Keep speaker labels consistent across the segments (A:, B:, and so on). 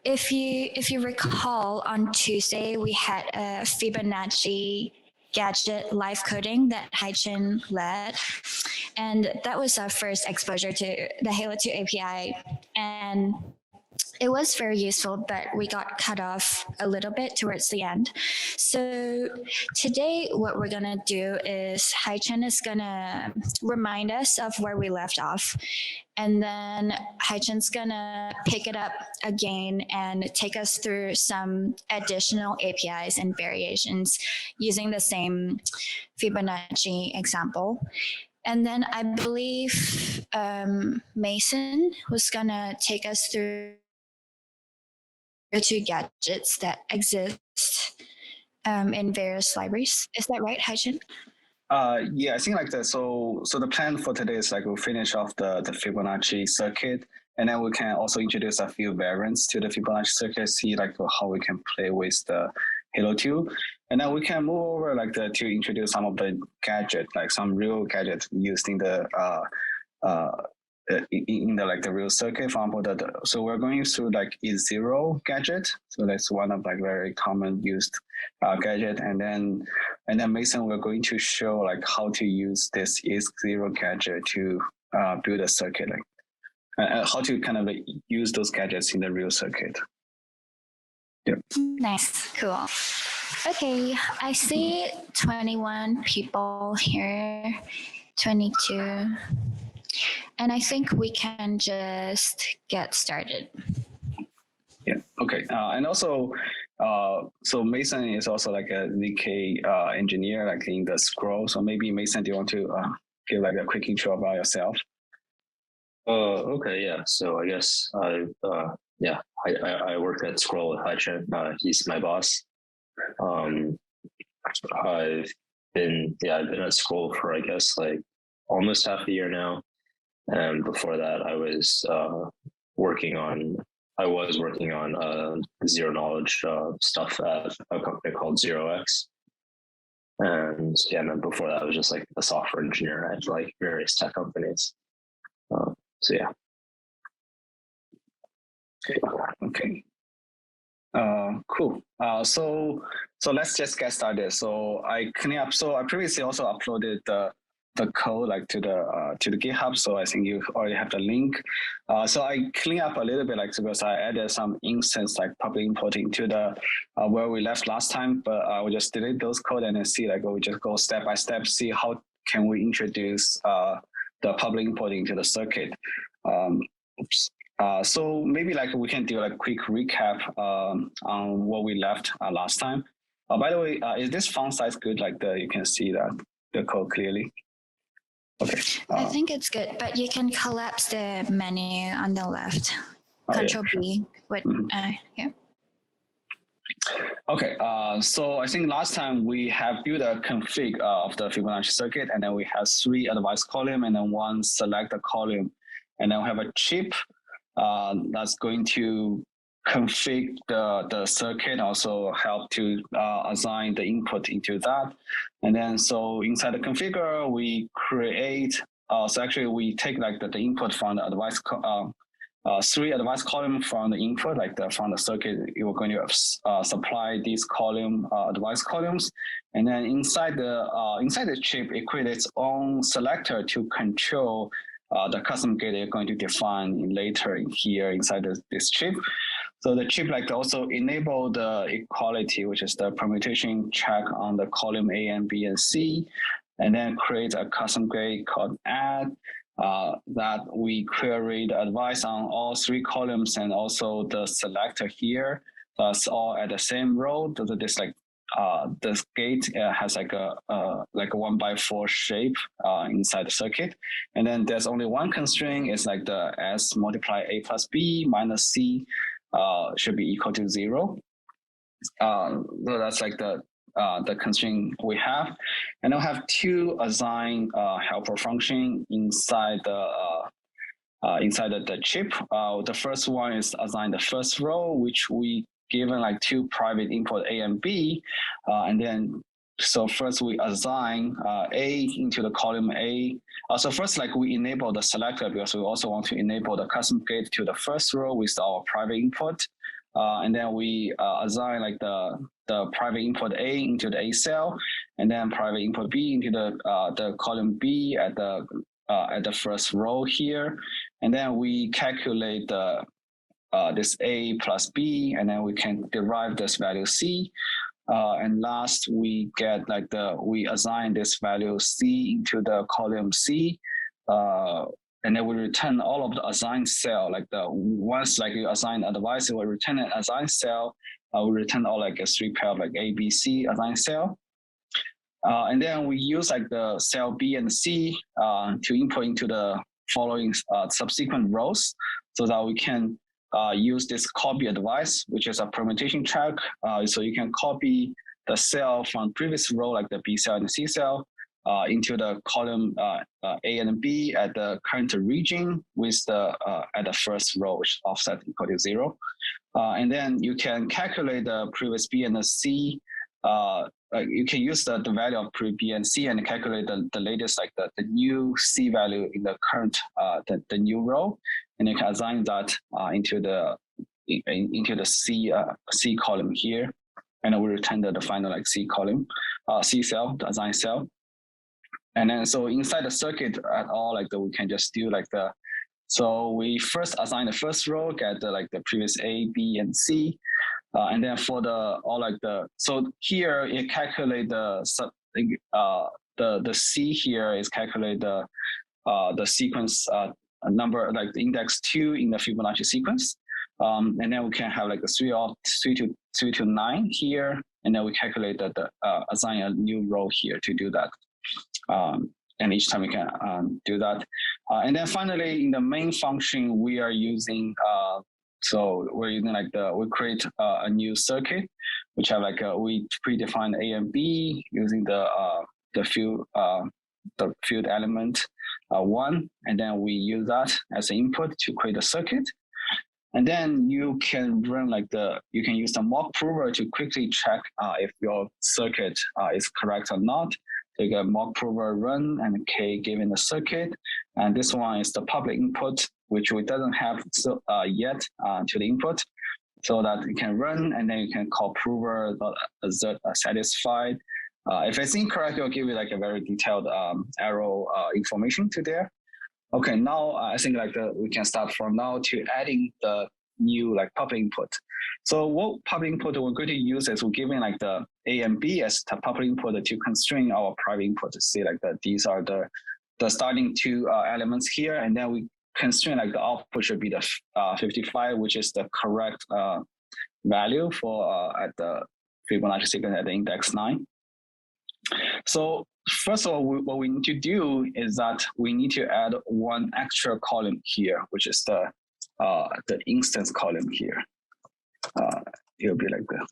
A: if you recall, on Tuesday we had a Fibonacci gadget live coding that Haichen led, and that was our first exposure to the Halo2 API, and it was very useful, but we got cut off a little bit towards the end. So today, what we're gonna do is Haichen is gonna remind us of where we left off, and then Haichen's gonna pick it up again and take us through some additional APIs and variations using the same Fibonacci example. And then I believe Mason was gonna take us through two gadgets that exist in various libraries. Is that right, Haichen?
B: Yeah, I think like that. So the plan for today is like we'll finish off the Fibonacci circuit, and then we can also introduce a few variants to the Fibonacci circuit, see like how we can play with the Halo2, and then we can move over like to introduce some of the gadget, like some real gadgets used in the in the like the real circuit. For example, so we're going through like E0 gadget. So that's one of like very common used gadget, and then Mason, we're going to show like how to use this E0 gadget to build a circuit, like how to kind of like use those gadgets in the real circuit. Yeah.
A: Nice, cool. Okay, I see 21 people here, 22. And I think we can just get started.
B: Yeah, okay. And also, so Mason is also like a ZK engineer, like in the Scroll. So maybe Mason, do you want to give like a quick intro about yourself?
C: Okay, yeah. So I guess I work at Scroll with Haichen. He's my boss. I've been at Scroll for, I guess, like almost half a year now. And before that, I was working on zero knowledge stuff at a company called 0x. And then before that, I was just like a software engineer at like various tech companies. So yeah.
B: Okay. Cool. So let's just get started. So I previously also uploaded the code like to the GitHub. So I think you already have the link. So I clean up a little bit, like because I added some instance like public importing to the where we left last time. But I will just delete those code and then see like we just go step by step, see how can we introduce the public importing to the circuit. So maybe like we can do like a quick recap on what we left last time. By the way, is this font size good? Like you can see the code clearly. Okay.
A: I think it's good, but you can collapse the menu on the left. Control B. Yeah.
B: Okay. So I think last time we have built a config of the Fibonacci circuit, and then we have 3 advice column and then 1 select column, and then we have a chip that's going to config the circuit, also help to assign the input into that. And then so inside the configure, we create, so actually we take like the input from the advice, 3 advice column from the input, like from the circuit, you're going to supply these advice columns. And then inside the chip, it creates its own selector to control the custom gate you're going to define later here inside this chip. So the chip like also enable the equality, which is the permutation check on the column A and B and C, and then create a custom gate called add that we query the advice on all 3 columns and also the selector here. That's all at the same row. So this like this gate has like a 1x4 shape inside the circuit, and then there's only one constraint. It's like the S multiply A plus B minus C should be equal to 0. So that's like the constraint we have, and I'll have 2 assign helper function inside the chip. The first one is assign the first row, which we given like 2 private input A and B, and then so first we assign A into the column A. So first like we enable the selector because we also want to enable the custom gate to the first row with our private input. and then we assign like the private input A into the A cell, and then private input B into the column B at the first row here, and then we calculate the this A plus B, and then we can derive this value C. And last, we get like we assign this value C into the column C, and then we return all of the assigned cell. Like once like you assign a device, it will return an assigned cell. We return all like a 3 pair of like A, B, C assigned cell. And then we use like the cell B and C to input into the following subsequent rows, so that we can use this copy device, which is a permutation check. So you can copy the cell from previous row, like the B cell and the C cell, into the column A and B at the current region with the at the first row, which offset equal to 0. And then you can calculate the previous B and the C. You can use the value of previous B and C and calculate the latest, like the new C value in the current the new row, and you can assign that into the C column here, and we return the final like C column, C cell, the assigned cell. And then so inside the circuit at all, like we can just do like so we first assign the first row, get the previous A, B, and C. And then for so here it calculate the C here is calculate the sequence number, like the index 2 in the Fibonacci sequence. And then we can have like a 3 to 9 here, and then we calculate assign a new row here to do that. And each time we can do that. And then finally, in the main function, we are using so we're using we create a new circuit, which have we predefine A and B using the field element 1, and then we use that as an input to create a circuit. And then you can run you can use the mock prover to quickly check if your circuit is correct or not. So you get mock prover run and K given the circuit. And this one is the public input, which we doesn't have yet to the input, so that you can run, and then you can call prover satisfied. If it's incorrect, it'll give you like a very detailed arrow information to there. Okay, now I think we can start from now to adding the new public input. So what public input we're going to use is we're giving the A and B as the public input to constrain our private input to see these are the starting two elements here, and then we constrain the output should be the 55, which is the correct value for at the Fibonacci sequence at the index 9. So first of all, what we need to do is that we need to add one extra column here, which is the instance column here. It'll be like the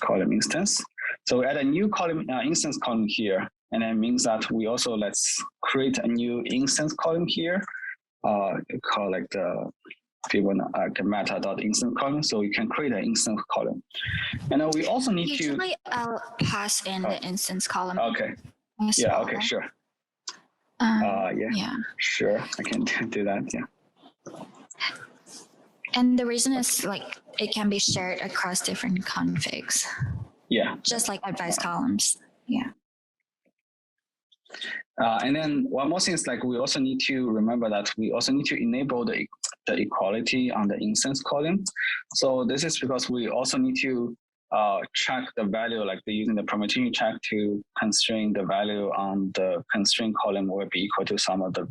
B: column instance. So we add a new column instance column here, and that means that we also let's create a new instance column here. Call the Fibonacci meta.instance column, so you can create an instance column. And then we also need
A: Usually I'll pass in the instance column.
B: Okay. Yeah. Okay. Sure. Yeah. Sure. I can do that. Yeah.
A: And the reason is it can be shared across different configs.
B: Yeah.
A: Just like advice columns. Yeah.
B: And then one more thing is we also need to remember that we also need to enable the equality on the instance column. So this is because we also need to check the value, using the permutation check to constrain the value on the constraint column will be equal to some of the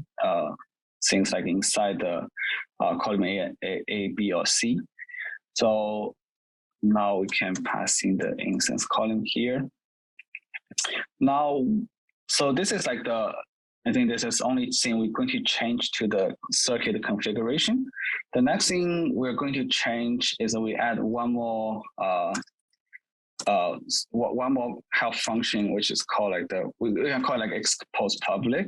B: things inside the column A, B, or C. So now we can pass in the instance column here. Now, so this is I think this is the only thing we're going to change to the circuit configuration. The next thing we're going to change is that we add one more help function, which is called we can call it expose public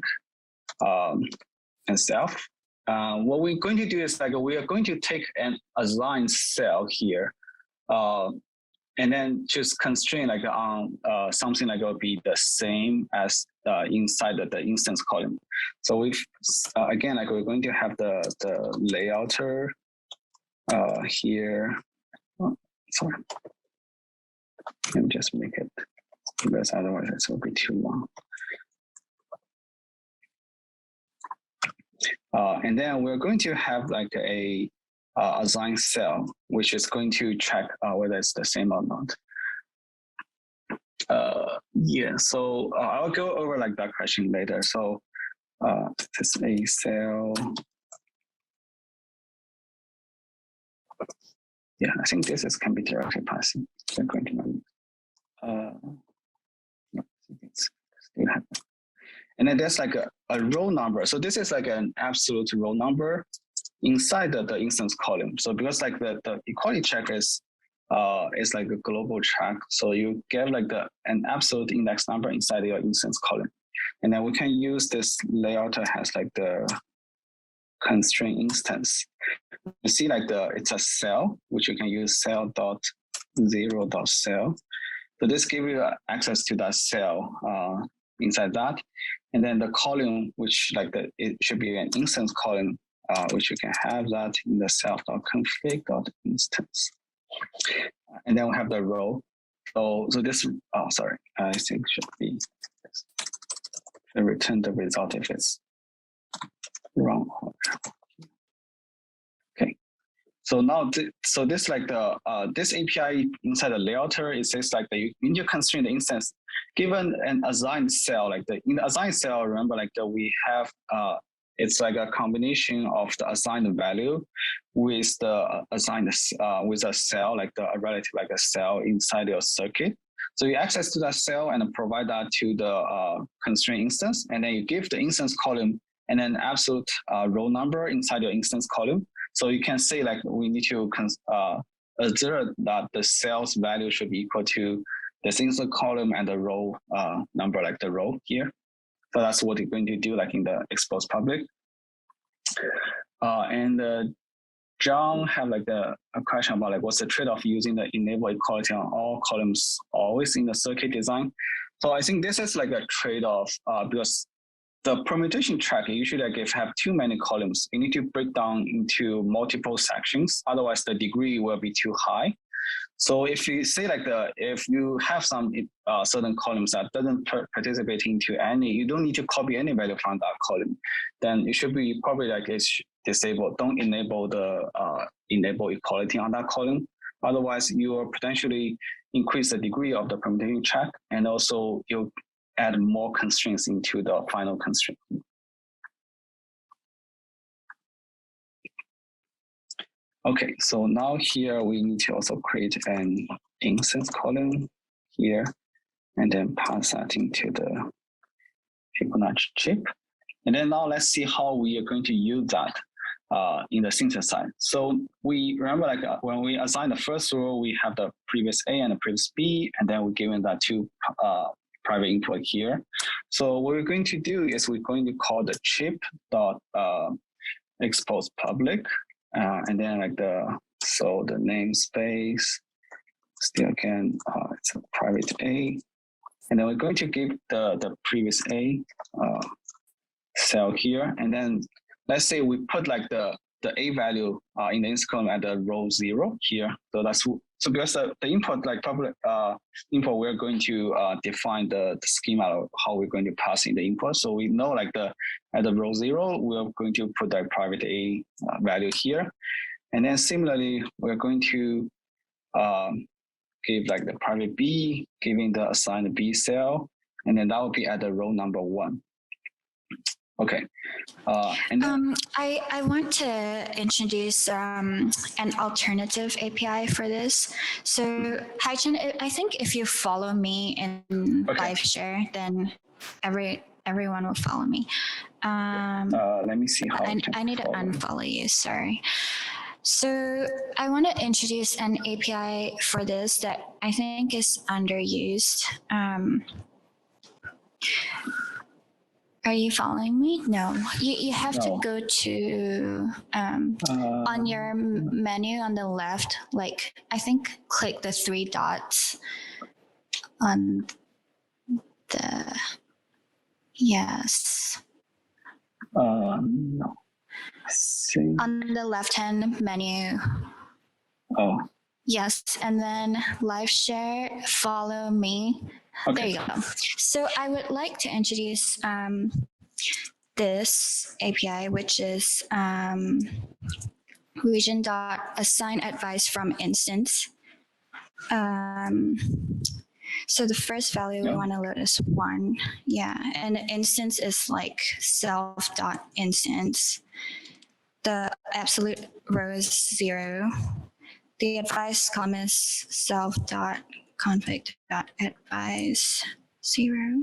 B: and self. What we're going to do is we are going to take an assigned cell here, and then just constrain on something will be the same as inside the instance column. So we've again we're going to have the layouter here. Oh, sorry. Let me just make it, because otherwise it will be too long. And then we're going to have like a assigned cell, which is going to check whether it's the same or not. Yeah, so I'll go over like that question later. So this is a cell. Yeah, I think this is can be directly passing. So I'm going to no, it's still happening. And then there's like a row number. So this is like an absolute row number inside the instance column. So because like the equality check is like a global check. So you get like an absolute index number inside your instance column. And then we can use this layout that has like the constraint instance. You see like it's a cell, which you can use cell.0.cell. So this gives you access to that cell inside that. And then the column, which like it should be an instance column, which you can have that in the self.config.instance. And then we have the row. So this, oh, sorry, I think should be, return the result if it's wrong. Okay. So now, so this like this API inside the layouter, it says like you need to constrain the instance given an assigned cell. Like in the assigned cell, remember like we have it's like a combination of the assigned value with the assigned with a cell, like a relative like a cell inside your circuit. So you access to that cell and provide that to the constraint instance, and then you give the instance column and an absolute row number inside your instance column. So you can say like we need to assert that the cell's value should be equal to the instance column and the row number, like the row here. So that's what you're going to do like in the expose public. And John had like a question about like what's the trade-off using the enable equality on all columns always in the circuit design. So I think this is like a trade-off because the permutation track usually like if you have too many columns, you need to break down into multiple sections. Otherwise, the degree will be too high. So if you say like if you have some certain columns that doesn't participate into any, you don't need to copy any value from that column, then it should be probably like it's disabled. Don't enable the enable equality on that column. Otherwise, you will potentially increase the degree of the permutation check, and also you'll add more constraints into the final constraint. Okay, so now here we need to also create an instance column here, and then pass that into the Fibonacci chip. And then now let's see how we are going to use that in the syntax side. So we remember like when we assign the first row, we have the previous A and the previous B, and then we're given that two private input here. So what we're going to do is we're going to call the chip dot expose public. And then like the namespace, still again, it's a private A. And then we're going to give the previous A cell here. And then let's say we put like the A value in the instance column at the row 0 here. So that's, so because the input like public input, we're going to define the schema of how we're going to pass in the input. So we know like at the row 0, we're going to put the private A value here. And then similarly, we're going to give like the private B, giving the assigned B cell, and then that will be at the row number 1. Okay. And then,
A: I want to introduce an alternative API for this. So, Haichen, I think if you follow me in live share, then everyone will follow me.
B: let me see how
A: I need to unfollow you. Sorry. So I want to introduce an API for this that I think is underused. Are you following me? No. You have to go to on your menu on the left, like I think click the 3 dots on the
B: no.
A: On the left-hand menu
B: Oh,
A: Yes, and then live share, follow me. There
B: okay.
A: you go. So I would like to introduce this API, which is region.assign advice from instance. So the first value we
B: Yeah.
A: want to load is 1. Yeah, and the instance is like self.instance. The absolute row is 0. The advice column is self.config.advice 0.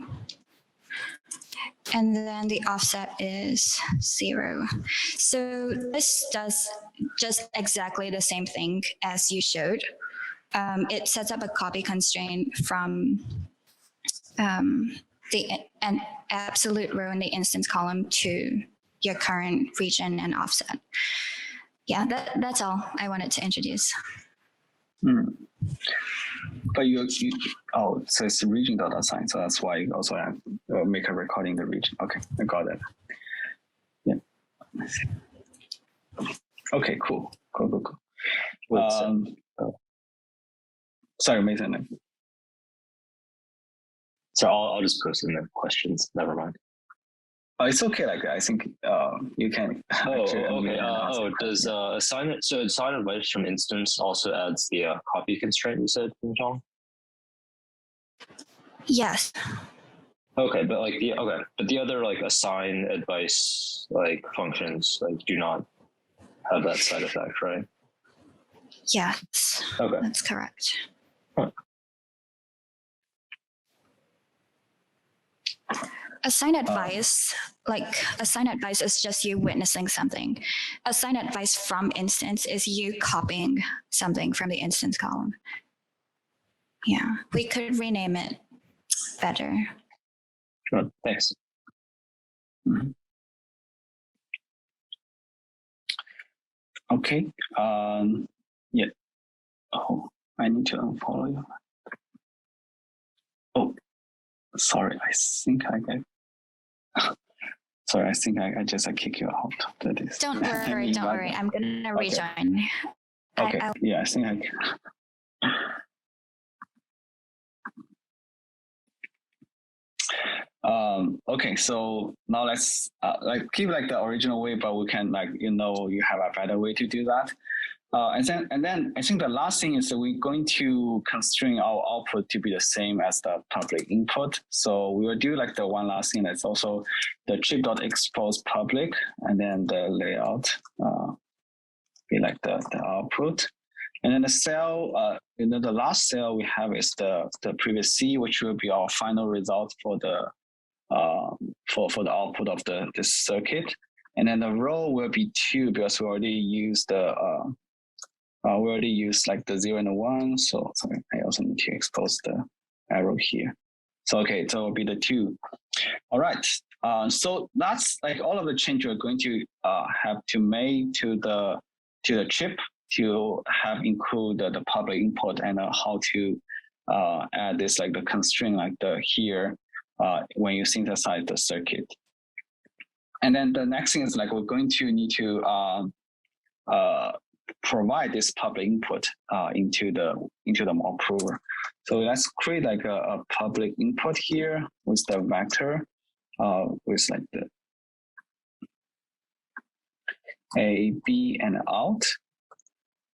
A: And then the offset is 0. So this does just exactly the same thing as you showed. It sets up a copy constraint from an absolute row in the instance column to your current region and offset. Yeah, that's all I wanted to introduce.
B: But so it's region.assign, so that's why you also have make a recording the region. Okay, I got it. Yeah. Okay, cool. Sorry, Mason.
C: So I'll just post in the questions. Never mind.
B: Oh, it's okay like that. I think you can.
C: Does assign advice from instance also adds the copy constraint you said, Tom?
A: Yes.
C: Okay, but the other like assign advice like functions like do not have that side effect, right?
A: Yes.
C: Okay,
A: that's correct.
C: Huh.
A: Assign advice, assign advice is just you witnessing something. Assign advice from instance is you copying something from the instance column. Yeah, we could rename it better.
C: Sure. Thanks.
B: Mm-hmm. Okay. Yeah. Oh, I need to unfollow you. Oh, sorry. I think I get. Sorry, I think I just kick you out of this.
A: Don't worry. I'm gonna rejoin.
B: Okay. Yeah, I think I can. Okay, so now let's keep the original way, but we can you have a better way to do that. And then I think the last thing is that we're going to constrain our output to be the same as the public input. So we will do the one last thing that's also the chip.expose public, and then the layout be the output. And then the cell, the last cell we have is the previous C, which will be our final result for the output of this circuit. And then the row will be 2 because we already used the the 0 and the 1. So sorry, I also need to expose the arrow here. So okay, so it will be the 2. All right. So that's all of the change we're going to have to make to the chip to have include the public input and how to add this the constraint here when you synthesize the circuit. And then the next thing is we're going to need to provide this public input into the mock prover. So let's create a public input here with the vector with the A, B, and out.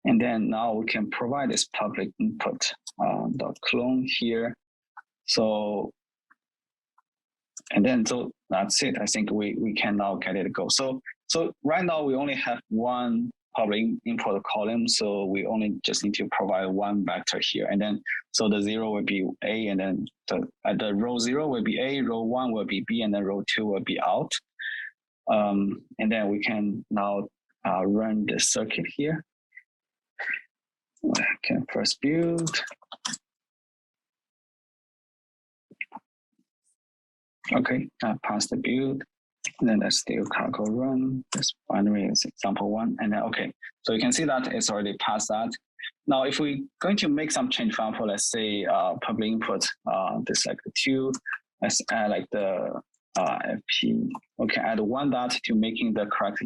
B: And then now we can provide this public input dot clone here. So that's it. I think we can now get it to go. So right now we only have one public input column, so we only just need to provide one vector here, and then so the 0 will be A, and then the row 0 will be A, row 1 will be B, and then row 2 will be out. And then we can now run the circuit here. I can first build. Okay, pass the build. And then let's do cargo run. This binary is example 1. And then, okay, so you can see that it's already passed that. Now, if we're going to make some change, for example, let's say public input, this the 2, let's add the FP. Okay, add 1 dot to making the correct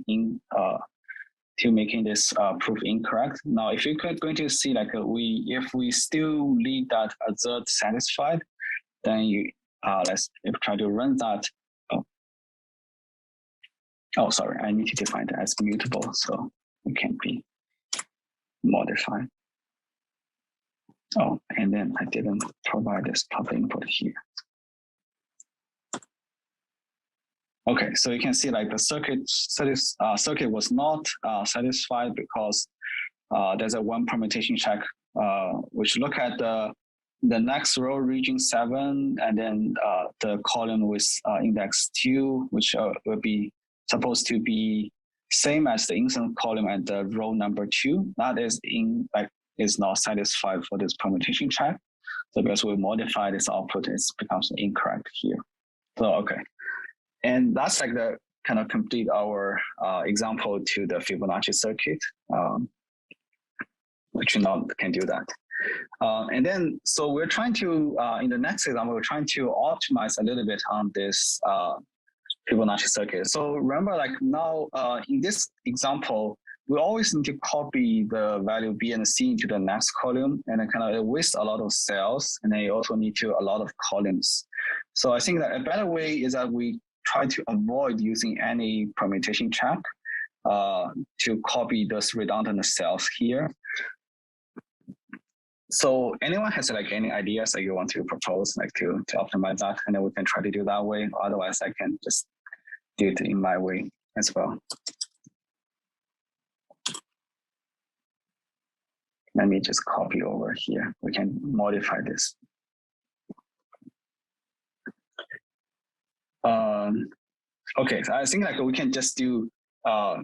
B: making this proof incorrect. Now, if you're going to see like if we still leave that assert satisfied, then you let's try to run that. Oh, sorry, I need to define that as mutable, so it can be modified. Oh, and then I didn't provide this public input here. Okay, so you can see like the circuit was not satisfied because there's a one permutation check, which look at the next row region 7, and then the column with index 2, which will be supposed to be same as the instance column at the row number 2. That is not satisfied for this permutation check. So because we modify this output, it becomes incorrect here. So okay. And that's like the kind of complete our example to the Fibonacci circuit, which you now can do that. And then, so we're trying to, in the next example, we're trying to optimize a little bit on this Fibonacci circuit. So remember, like now in this example, we always need to copy the value B and C into the next column, and then kind of waste a lot of cells, and then you also need to a lot of columns. So I think that a better way is that we try to avoid using any permutation check to copy those redundant cells here. So anyone has like any ideas that you want to propose, like to optimize that, and then we can try to do that way. Otherwise, I can just do it in my way as well. Let me just copy over here. We can modify this. Okay, so I think like we can just do,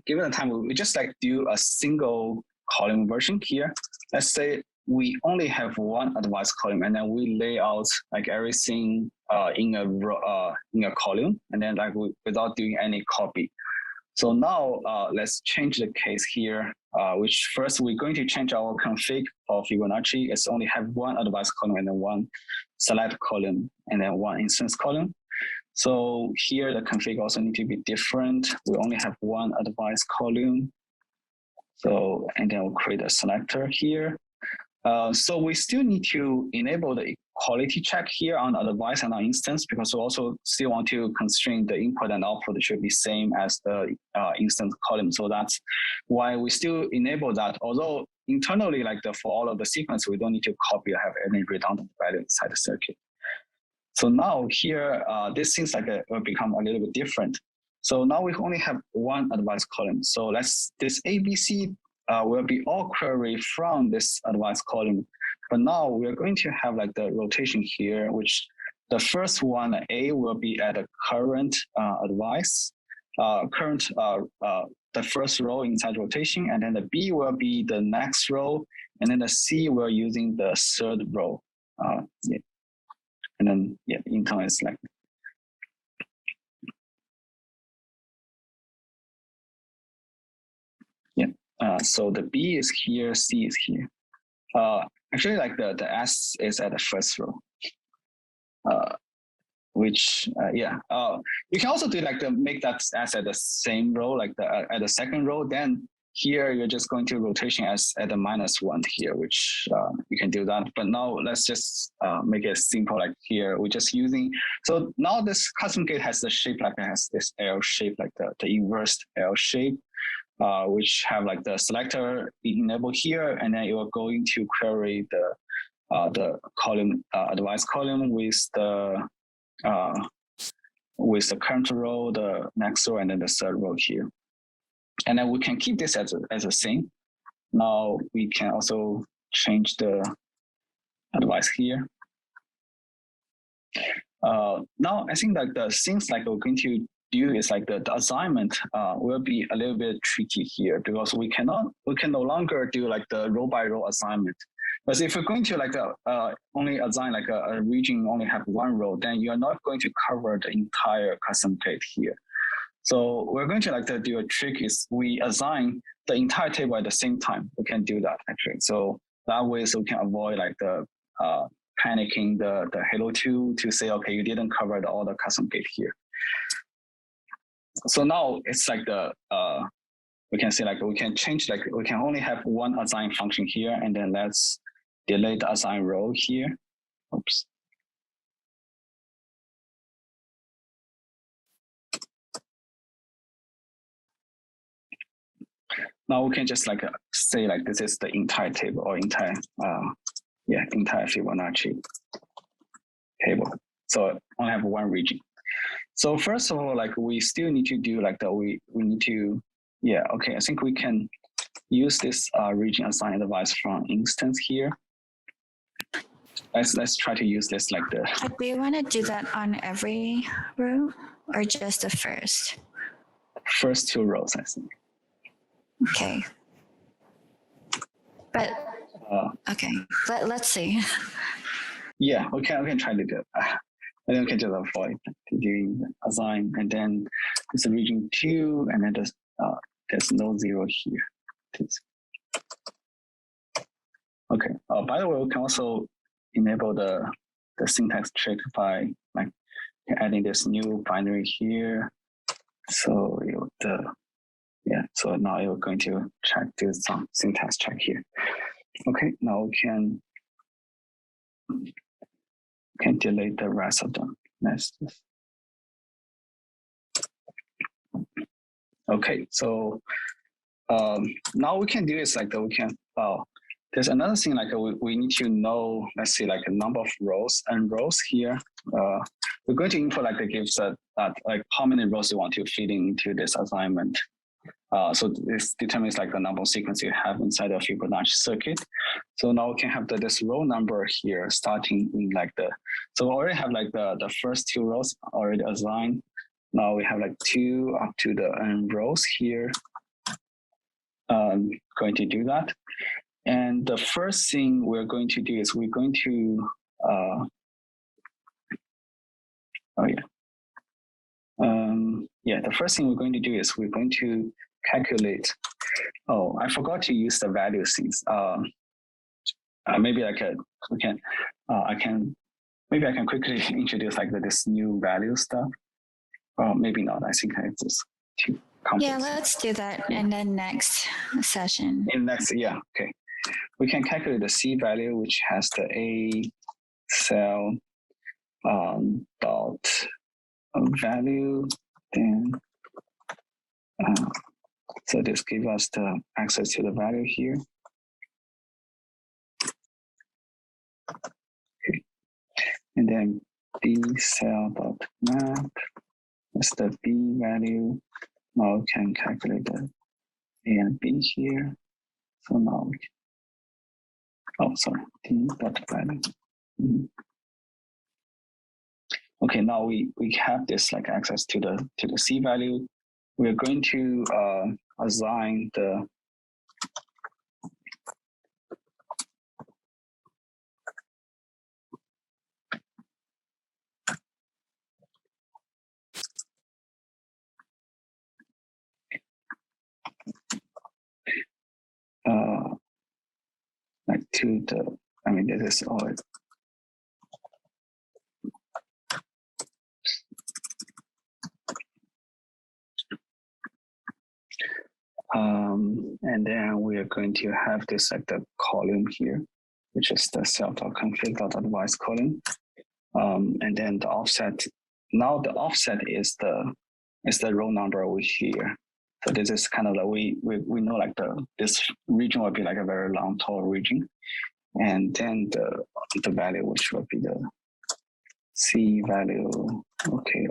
B: given the time, we just like do a single column version here. Let's say we only have one advice column, and then we lay out like everything in a row, in a column, and then like without doing any copy. So now let's change the case here, which first we're going to change our config of Fibonacci. It's only have one advice column and then one select column and then one instance column. So here the config also need to be different. We only have one advice column. So, and then we'll create a selector here. So we still need to enable the quality check here on advice and on instance, because we also still want to constrain the input and output should be same as the instance column. So that's why we still enable that. Although internally, like for all of the sequence, we don't need to copy or have any redundant value inside the circuit. So now here, this seems like it will become a little bit different. So now we only have one advice column. So this ABC will be all query from this advice column. But now we're going to have like the rotation here, which the first one, A, will be at a current advice, the first row inside rotation, and then the B will be the next row, and then the C we're using the third row. Yeah. And then, yeah, income is like, yeah. So the B is here, C is here. Actually, like the S is at the first row. Which, yeah. You can also do like make that S at the same row, like at the second row. Then here you're just going to rotation as at the -1 here, which you can do that. But now let's just make it simple. Like here, we're just using. So now this custom gate has the shape like it has this L shape, like the inverse L shape, which have like the selector enabled here, and then you are going to query the column advice column with the current row, the next row, and then the third row here. And then we can keep this as a same. Now we can also change the advice here. Now I think like the things like we're going to do is like the assignment will be a little bit tricky here, because we can no longer do like the row by row assignment. But if we're going to like only assign like a region only have one row, then you're not going to cover the entire custom gate here. So we're going to like to do a trick is we assign the entire table at the same time. We can do that actually. So that way, so we can avoid like the panicking the Halo2 to say, okay, you didn't cover all the custom gate here. So now it's like we can see like we can change, like we can only have one assign function here, and then let's delete the assign row here. Oops. Now we can just like say like this is the entire table or entire Fibonacci table. So I only have one region. So first of all, like we still need to do like the we need to I think we can use this region assign advice from instance here. Let's try to use this like the.
A: But do you want to do that on every row or just the
B: first two rows, I think.
A: Okay. But okay, let's see.
B: Yeah, we can try to do it. And then we can just avoid doing assign, and then it's a region 2, and then there's no 0 here. Okay. By the way, we can also enable the syntax check by like adding this new binary here. So so now you're going to do some syntax check here. Okay, now we can delete the rest of them. Okay, so now we can do is like we can. There's another thing like we need to know. Let's see, like a number of rows and rows here. We're going to input like it gives like how many rows you want to feed into this assignment. So this determines like the number of sequence you have inside of Fibonacci circuit. So now we can have this row number here starting in like so we already have like the first 2 rows already assigned. Now we have like 2 up to the n rows here. Going to do that. And the first thing we're going to do is we're going to, the first thing we're going to do is we're going to calculate. Oh, I forgot to use the value things. Maybe I can quickly introduce like this new value stuff. Well, maybe not. I think it's just too complex.
A: Yeah, let's do that in the next session.
B: Okay. We can calculate the C value, which has the A cell dot value. Then so this gives us the access to the value here. Okay, and then B cell dot map. That's the B value. Now we can calculate the A and B here. So now we can, D dot value. Okay, now we have this like access to the C value. We're going to assign the like to the. I mean, this is all. And then we are going to have this like the column here, which is the self.config.advice column. And then the offset. Now the offset is the row number over here. So this is kind of like we know like this region will be like a very long tall region, and then the value which will be the C value. Okay,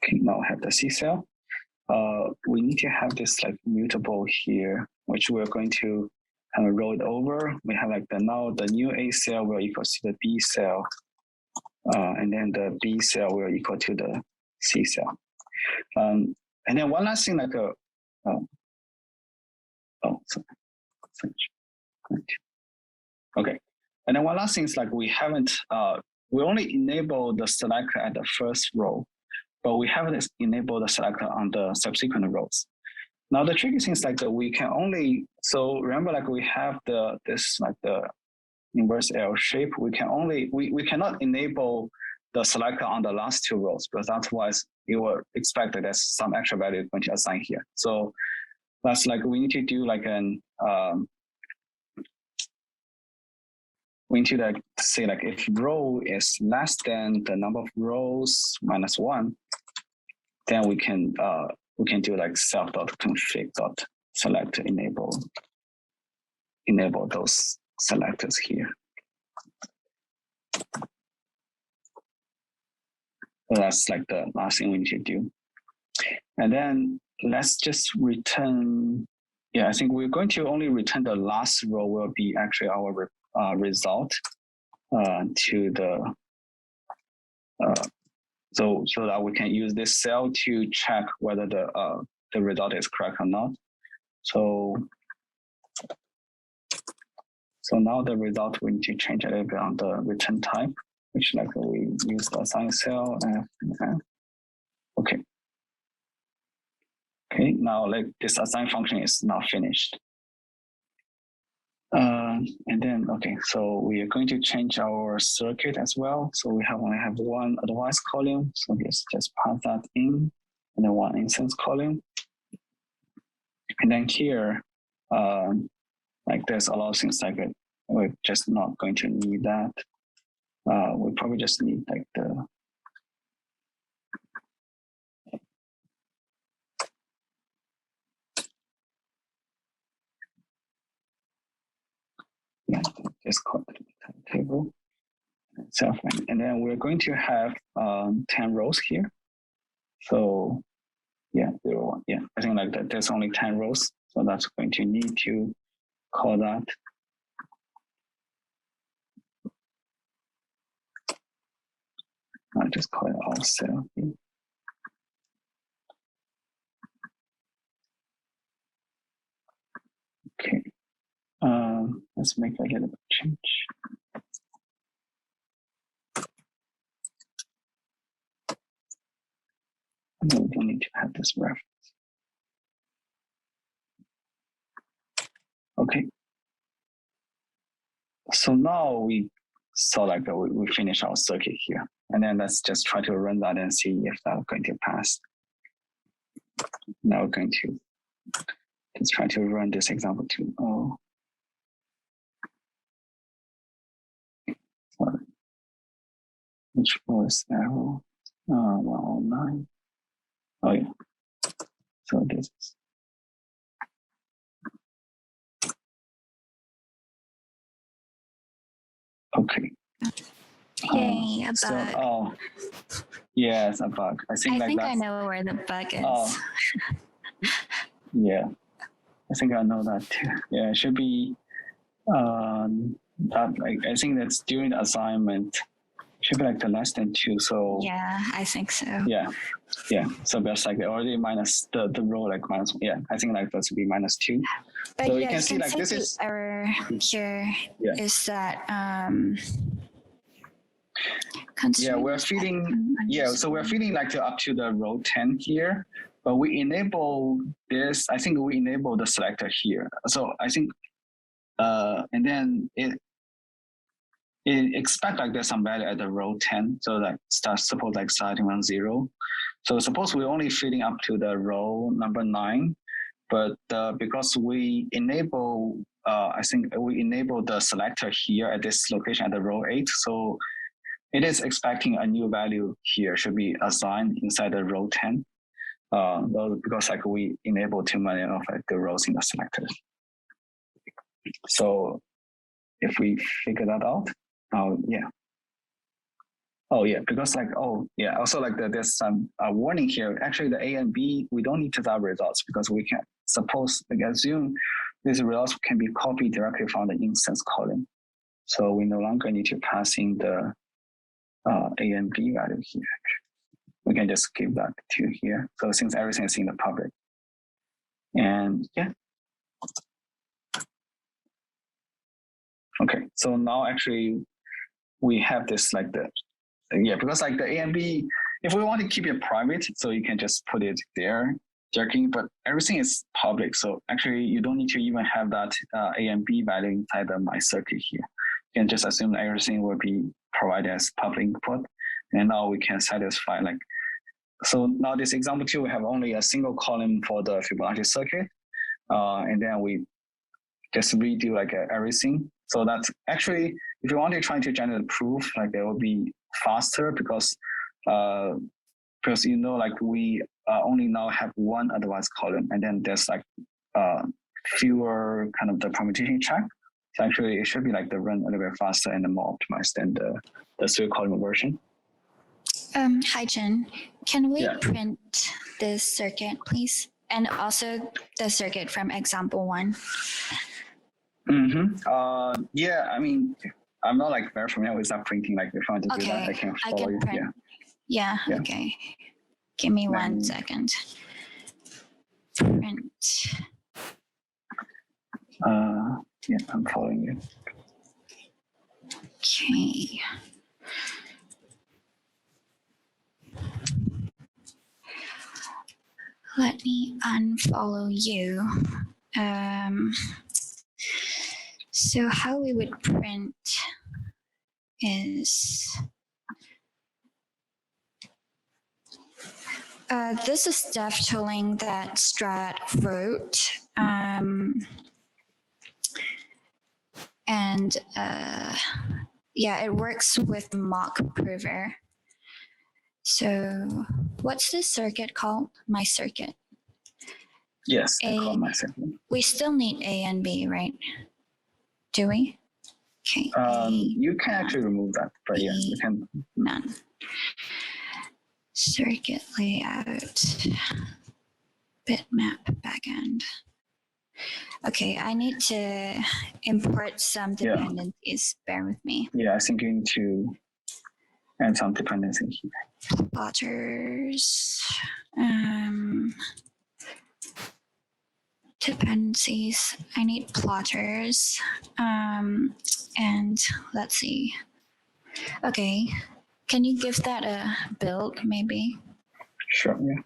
B: Okay, now I have the C cell. We need to have this like mutable here, which we're going to kind of roll it over. We have like now the new A cell will equal to the B cell, and then the B cell will equal to the C cell. And then one last thing, like okay. And then one last thing is like we only enable the selector at the first row, but we haven't enabled the selector on the subsequent rows. Now the tricky thing is like that we can only, so remember like we have this like the inverse L shape. We can only, we cannot enable the selector on the last 2 rows, because otherwise it will expect that there's some extra value going to assign here. So that's like, we need to do like we need to like say like if row is less than the number of rows minus 1, then we can do like self.config.select enable those selectors here. So that's like the last thing we need to do. And then let's just return. Yeah, I think we're going to only return the last row will be actually our result to the so that we can use this cell to check whether the result is correct or not. So now the result we need to change a little bit on the return type, which like we use the assign cell and okay. Okay, now like this assign function is now finished. And then, okay, so we are going to change our circuit as well. So we only have one advice column. So let's just pass that in, and then one instance column. And then here, like there's a lot of things like it. We're just not going to need that. We probably just need like the just call it table itself. And then we're going to have 10 rows here. So yeah, 0, 1. Yeah, I think like that there's only 10 rows. So that's going to need to call that. I'll just call it all cell here. Okay. Let's make a little bit change. No, we don't need to have this reference. Okay. So now we saw like we finish our circuit here. And then let's just try to run that and see if that's going to pass. Now we're going to just try to run this example too. Oh. Sorry. Which was arrow? 109. Oh yeah. So this is. Okay.
A: Yay, a bug.
B: So, oh, yeah, it's a bug. I think
A: I know where the bug is.
B: Oh, yeah, I think I know that too. Yeah, it should be that like I think that's during the assignment. Should be like the less than 2. So
A: yeah, I think so.
B: Yeah. So that's like already minus the row like minus. Yeah, I think like that should be -2.
A: But
B: so
A: yeah,
B: you can see like this is
A: error here is that
B: yeah, we're feeding so we're feeding like up to the row 10 here, but we enable this. I think we enable the selector here. So I think and then it expect like there's some value at the row 10. So like suppose like starting on 0. So suppose we're only feeding up to the row number 9, but because we enable I think we enable the selector here at this location at the row 8. So it is expecting a new value here should be assigned inside the row 10. Because like we enable too many of like the rows in the selector. So if we figure that out, because like also like there's some warning here. Actually, the A and B we don't need to that results because we can assume these results can be copied directly from the instance column. So we no longer need to pass in the A and B value here. We can just give that to here. So since everything is in the public, and yeah. Okay, so now actually we have this like because like the A and B, if we want to keep it private, so you can just put it there, but everything is public. So actually you don't need to even have that A and B value inside the my circuit here. You can just assume everything will be provided as public input. And now we can satisfy like so now this example 2, we have only a single column for the Fibonacci circuit. And then we just redo like everything. So that's actually, if you want to try to generate a proof, like it will be faster because you know, like we only now have one advanced column, and then there's like fewer kind of the permutation check. So actually it should be like the run a little bit faster and more optimized than the 3-column version.
A: Hi, Chen. Can we
B: Yeah.
A: print this circuit, please? And also the circuit from example 1.
B: Yeah, I mean, I'm not like very familiar with that printing. Like if I want to do that, I
A: Okay,
B: can
A: I
B: follow
A: can
B: you.
A: print.
B: Yeah.
A: Yeah, okay. Give me 1 second. Print.
B: Yeah, I'm following you.
A: Okay. Let me unfollow you. So how we would print is this is dev tooling that Strat wrote. And yeah, it works with mock prover. So what's this circuit called? My circuit.
B: Yes, I call my circuit.
A: We still need A and B, right? Do we? Okay.
B: You can actually remove that, but yeah, you can.
A: None. Circuit layout. Bitmap backend. Okay, I need to import some dependencies. Bear with me.
B: Yeah, I think you need to add some dependency here.
A: Plotters. Dependencies. I need plotters. And let's see. Okay. Can you give that a build, maybe?
B: Sure, yeah.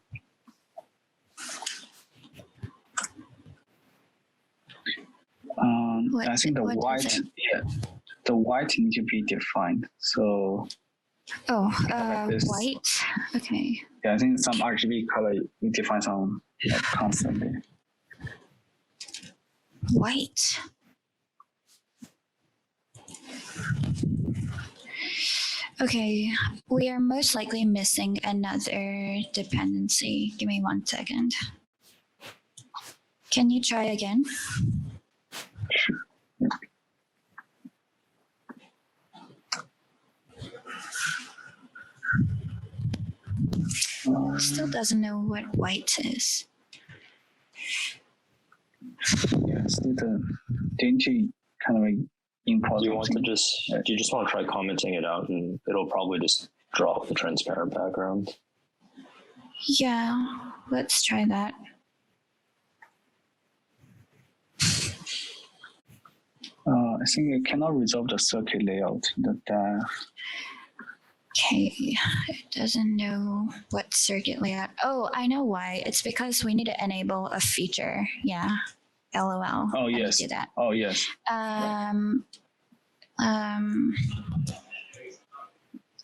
B: I think the white needs to be defined. So like
A: white. Okay.
B: Yeah, I think some RGB color you define some constantly.
A: White. Okay, we are most likely missing another dependency. Give me 1 second. Can you try again?
B: Sure.
A: Still doesn't know what white is.
B: Yeah, still didn't you kind of import?
C: Do you just want to try commenting it out, and it'll probably just drop the transparent background?
A: Yeah, let's try that.
B: I think it cannot resolve the circuit layout.
A: Okay, it doesn't know what circuit layout. Oh, I know why. It's because we need to enable a feature. Yeah, LOL.
B: Oh yes.
A: Let me do that.
B: Oh yes.
A: I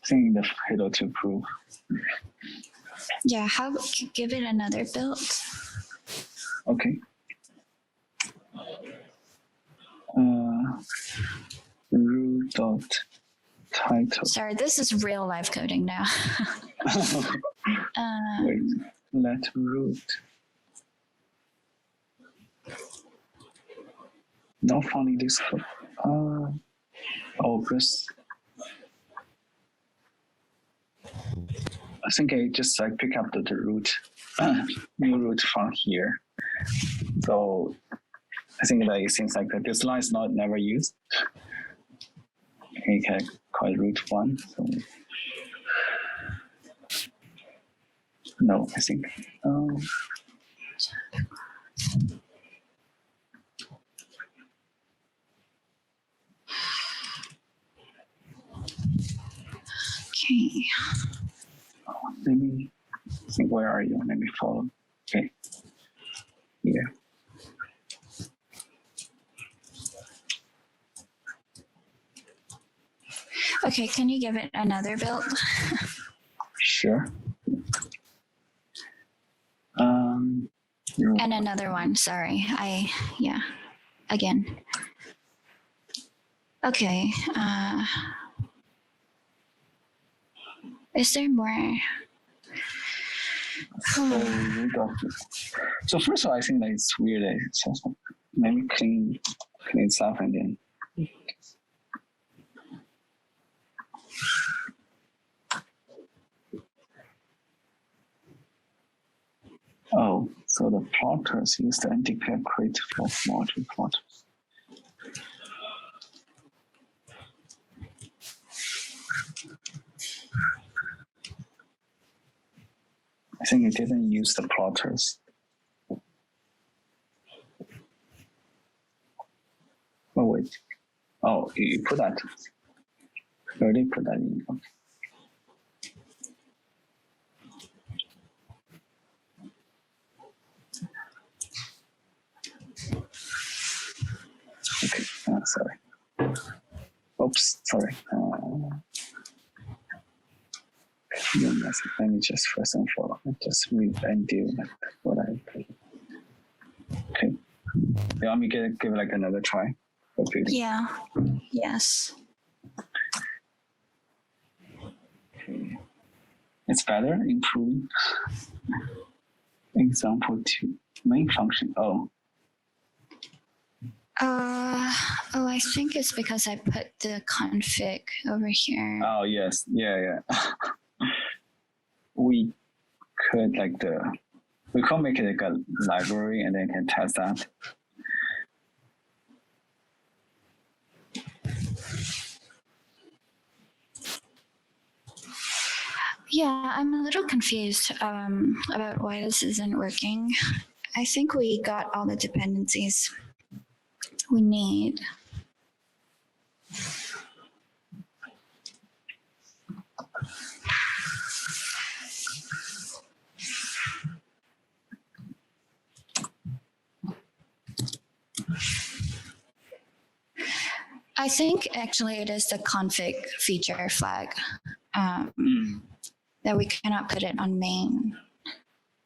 B: think the Halo2 proof.
A: Yeah, give it another build.
B: Okay. Root dot title.
A: Sorry, this is real live coding now.
B: Wait, let root. Not finding this code. August. I think I just like pick up the root, new root from here. So I think that it seems like that this line is never used. You can call it root 1. So no, I think.
A: Okay.
B: Let me think, where are you? Let me follow. Okay. Yeah.
A: Okay, can you give it another build?
B: Sure.
A: And another one, sorry. Again. Okay. Is there more?
B: So first of all, I think that it's weird. That it's also, let me clean it up and then. Oh, so the plotters use the undeclared crate for module plotters. I think it didn't use the plotters. Oh wait. Oh, you put that. You already put that in. Okay. Okay, sorry. Oops, sorry. Let me just first and foremost just read and do like what I put. Okay. You want me to give it like another try?
A: Yeah. Yes.
B: Okay. It's better, improving. Example 2. Main function. Oh,
A: I think it's because I put the config over here.
B: oh yes, yeah. We could we could make it like a library and then can test that.
A: Yeah, I'm a little confused about why this isn't working. I think we got all the dependencies we need. I think actually it is the config feature flag that we cannot put it on main.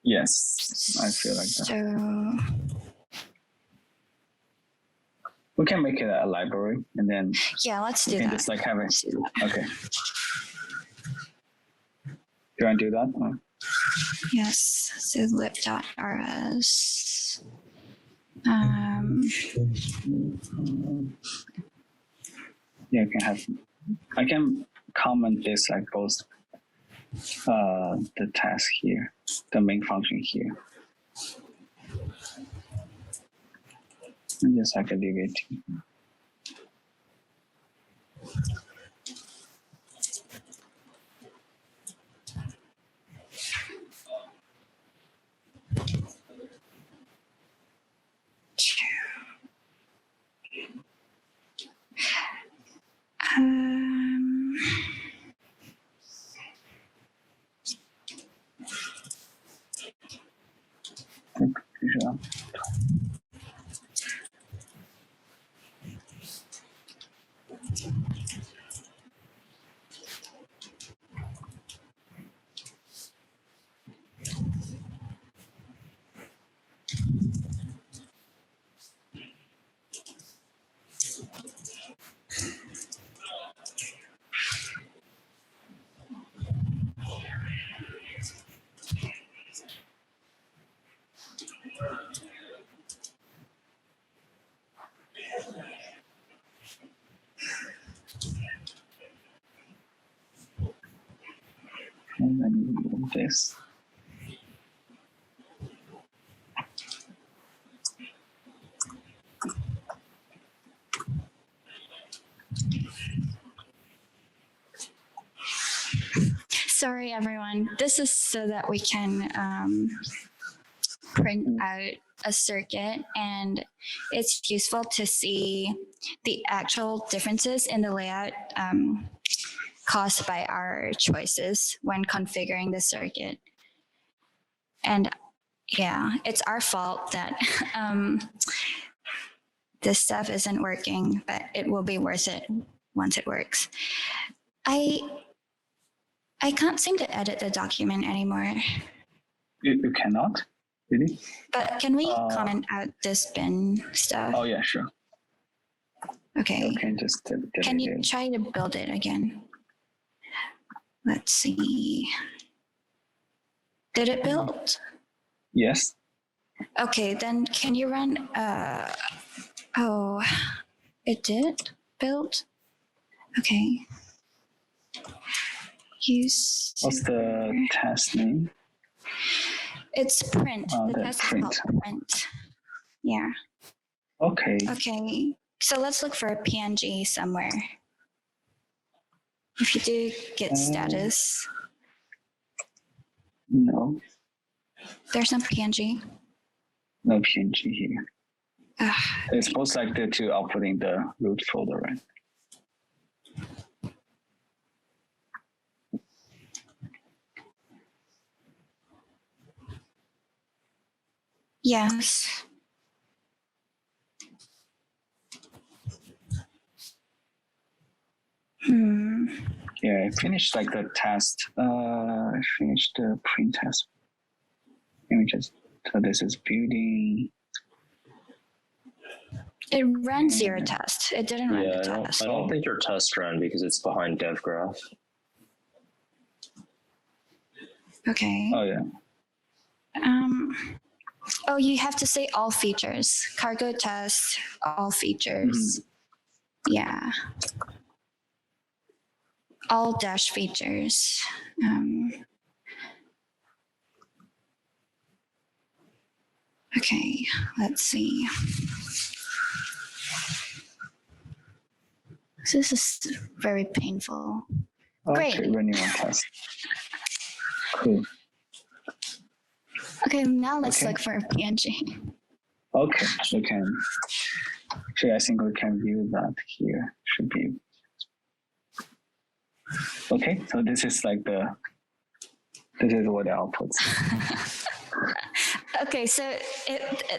B: Yes, I feel like that.
A: So
B: We can make it a library and then
A: yeah, let's do
B: we can
A: that.
B: just like have it. Okay. Do you want to do that? Or?
A: Yes, so lib.rs.
B: Yeah, I can comment this like both the task here, the main function here. And just like leave it. Sure. And then move this.
A: Sorry, everyone. This is so that we can print out a circuit, and it's useful to see the actual differences in the layout caused by our choices when configuring the circuit. And yeah, it's our fault that this stuff isn't working, but it will be worth it once it works. I can't seem to edit the document anymore.
B: You cannot? Really?
A: But can we comment out this bin stuff?
B: Oh yeah, sure.
A: Okay.
B: Okay, just
A: Can you try to build it again? Let's see. Did it build?
B: Yes.
A: Okay, then can you run? Oh, it did build. Okay. Use.
B: What's the test name?
A: It's print.
B: Oh,
A: The
B: the
A: test
B: print.
A: is called print. Yeah.
B: Okay.
A: Okay. So let's look for a PNG somewhere. If you do git status,
B: No,
A: there's some PNG.
B: no PNG here.
A: Ugh,
B: It's most likely to output in the root folder, right?
A: yes.
B: Yeah, I finished like the test. I finished the print test. Let me just. So this is building.
A: It ran zero test. It didn't run
C: Yeah,
A: the test.
C: I don't think your test ran because it's behind dev graph.
A: Okay.
B: Oh yeah.
A: Oh, you have to say all features. Cargo test, all features. Yeah. All dash features. Okay, let's see. This is very painful.
B: Okay,
A: Great.
B: running one test. Cool.
A: Okay, now let's
B: Okay.
A: look for a PNG.
B: Okay, we can. Actually, I think we can view that here. Should be. Okay, so this is like the. This is what the outputs.
A: Okay, so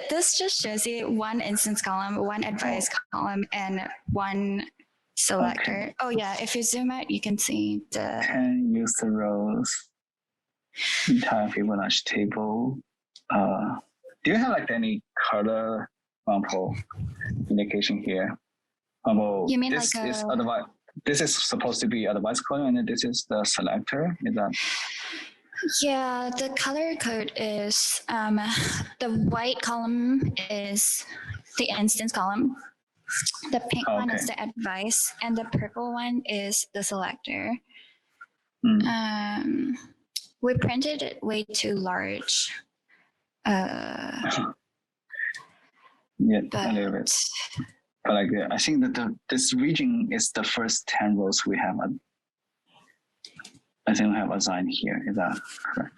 A: this just shows you one instance column, one advice column, and one selector.
B: Okay.
A: Oh yeah, if you zoom out, you can see the.
B: Can use the rows. Entire Fibonacci table. Do you have like any color example indication here?
A: You mean
B: this
A: like
B: is
A: a-
B: otherwise. This is supposed to be advice column, and then this is the selector. Is that?
A: Yeah, the color code is the white column is the instance column. The pink one is the advice, and the purple one is the selector. We printed it way too large.
B: Yeah,
A: But
B: a little bit. But like, I think that this region is the first 10 rows we have. I think we have assigned here. Is that correct?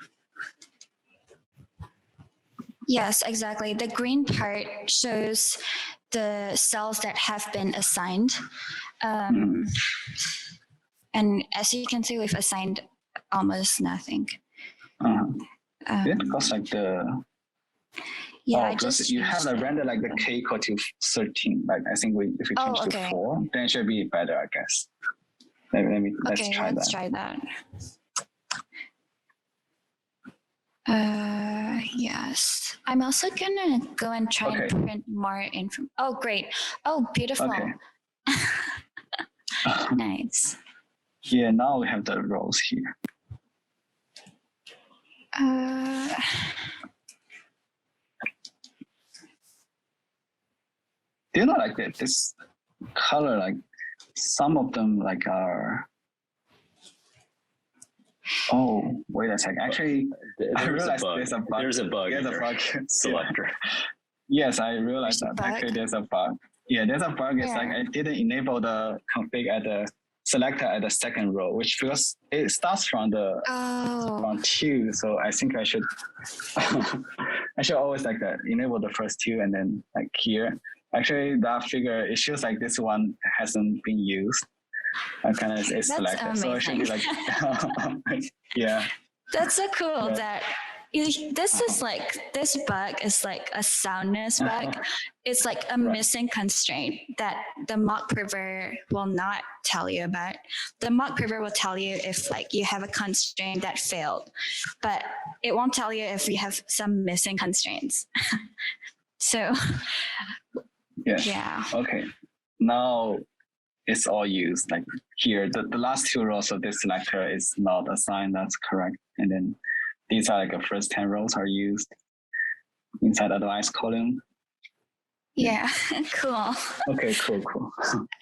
A: yes, exactly. The green part shows the cells that have been assigned. And as you can see, we've assigned almost nothing.
B: Yeah, because like the
A: yeah,
B: you have the render like the k equal to 13. Like I think if we change to 4, then it should be better, I guess. Let's try that.
A: Yes. I'm also gonna go and try and print more info. Oh, great. Oh, beautiful.
B: Okay.
A: Nice.
B: Yeah, now we have the rows here. Do you know like this color, like some of them like are. Oh, wait a second. Actually, I realized there's a bug.
C: There's a bug.
B: There's a bug.
C: Selector.
B: Yes, I realized that. Actually, there's a bug. Yeah, there's a bug. It's like I didn't enable the config at the selector at the second row, which because it starts from the from 2. So I think I should I should always like that enable the first 2 and then like here. Actually, that figure it shows like this one hasn't been used. I kind of it's selected, so it should be like yeah.
A: That's so cool that This bug is like a soundness bug. It's like a missing constraint that the mock prover will not tell you about. The mock prover will tell you if like you have a constraint that failed, but it won't tell you if you have some missing constraints. So yeah.
B: Okay. Now it's all used. Like here, the last two rows of this selector is not assigned. That's correct. And then these are like the first 10 rows are used inside advice column.
A: Yeah, cool.
B: Okay, cool.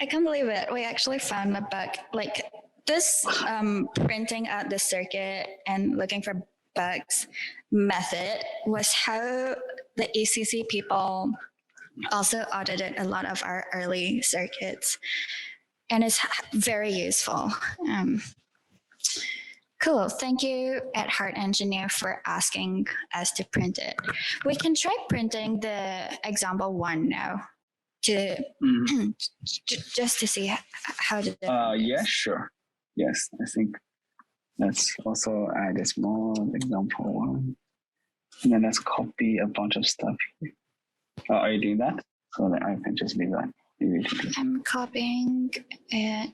A: I can't believe it. We actually found a bug. Like this printing out the circuit and looking for bugs method was how the ECC people also audited a lot of our early circuits. And it's very useful. Cool. Thank you at Heart Engineer for asking us to print it. We can try printing the example one now to just to see how to do it.
B: Yeah, sure. Yes, I think let's also add a small example one. And then let's copy a bunch of stuff here. Are you doing that? So that I can just leave that.
A: I'm copying it.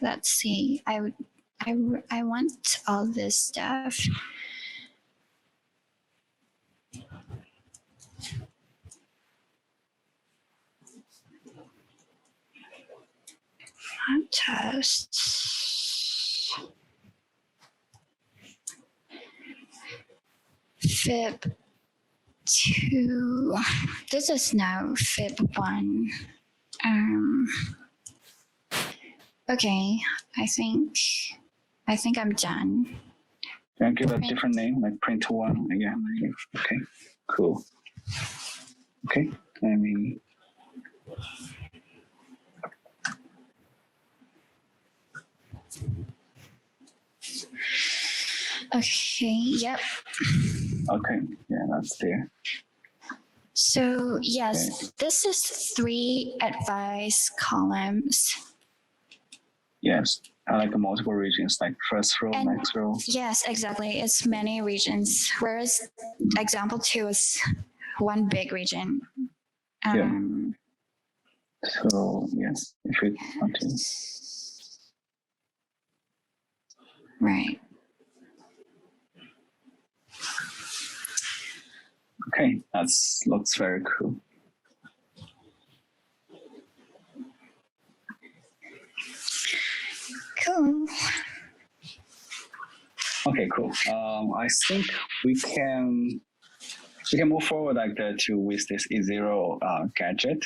A: Let's see. I want all this stuff. Tests. Fib 2. This is now Fib 1. Okay, I think I'm done.
B: Can I give a different name, like print one again? Okay, cool. Okay, let me.
A: Okay, yep.
B: Okay, yeah, that's there.
A: So yes, this is 3 advice columns.
B: Yes, I like multiple regions, like first row, next row.
A: Yes, exactly. It's many regions, whereas example 2 is one big region.
B: So yes, if we want to.
A: Right.
B: Okay, that looks very cool.
A: Cool.
B: Okay, cool. I think we can move forward like that to with this E0 gadget.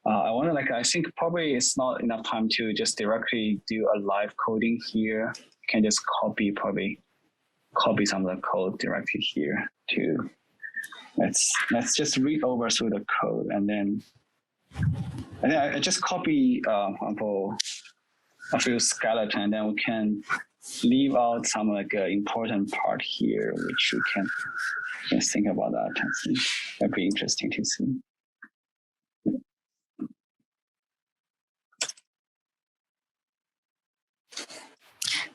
B: I think probably it's not enough time to just directly do a live coding here. You can just copy some of the code directly here to. Let's just read over through the code and then I just copy a few skeleton, and then we can leave out some like important part here, which we can just think about that. I think that'd be interesting to see.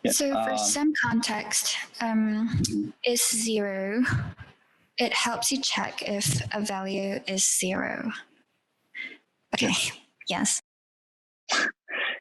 A: Yeah, so for some context, is 0. It helps you check if a value is 0. Okay. Yes.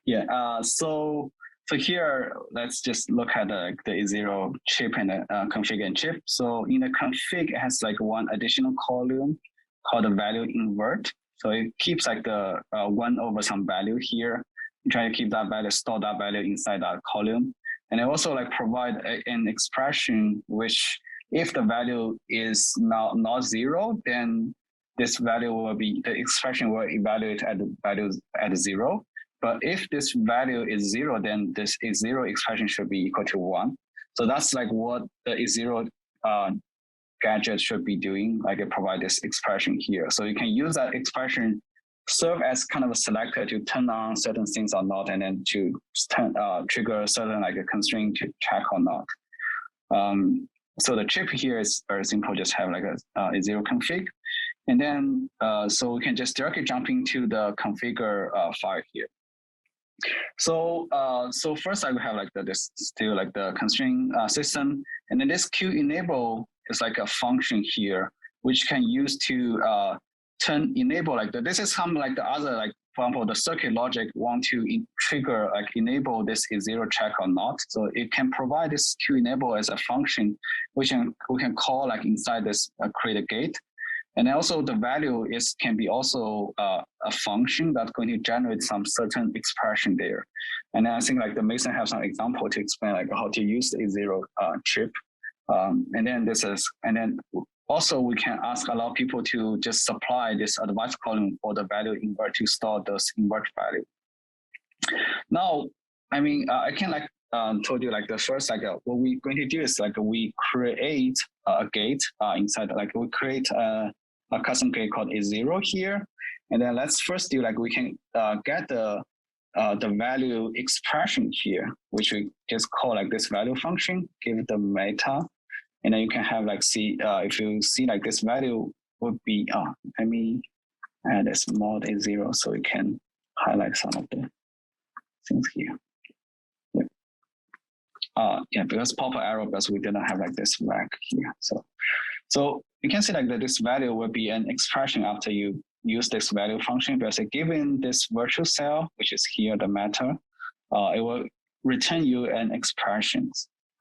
B: Yeah. So here, let's just look at the E0 chip and the config and chip. So in the config, it has like one additional column called the value invert. So it keeps like the 1 over some value here. You try to keep that value, store that value inside that column. And it also like provide an expression which, if the value is not 0, then this value will be, the expression will evaluate at the values at 0. But if this value is 0, then this E0 expression should be equal to 1. So that's like what the E0 gadget should be doing, like it provide this expression here. So you can use that expression, serve as kind of a selector to turn on certain things or not, and then to trigger certain like a constraint to check or not. So the chip here is very simple, just have like a E0 config. And then, so we can just directly jump into the configure file here. So so first I will have like this still like the constraint system, and then this Q enable is like a function here which can use to turn enable like this is some like the other like for example the circuit logic want to trigger like enable this is zero check or not. So it can provide this Q enable as a function which we can call like inside this create a gate. And also the value can be also a function that's going to generate some certain expression there. And then I think like the Mason have some example to explain like how to use the A0 chip. And then also we can allow people to just supply this advice column for the value invert to store those invert value. Now, I mean, I can like told you like the first like what we're going to do is like we create a gate inside like we create a custom gate called A0 here, and then let's first do like we can get the value expression here, which we just call like this value function, give it the meta, and then you can have like see if you see like this value would be let me add this mod A0 so we can highlight some of the things here. Yeah, because pop arrow, because we didn't have like this flag here. So you can see like that this value will be an expression after you use this value function, because given this virtual cell, which is here the matter, it will return you an expression.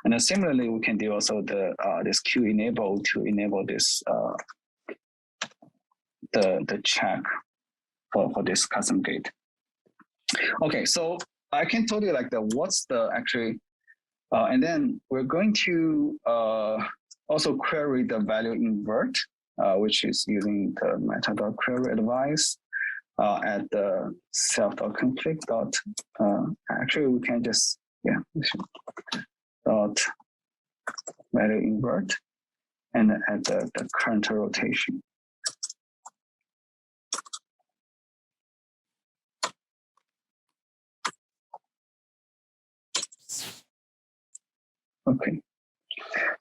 B: And then similarly, we can do also the this Q enable to enable this the check for this custom gate. Okay, so I can tell you like what's the actually. And then we're going to also query the value invert, which is using the meta.query advice at the self.config. Actually, we can just, dot value invert and add the current rotation. Okay,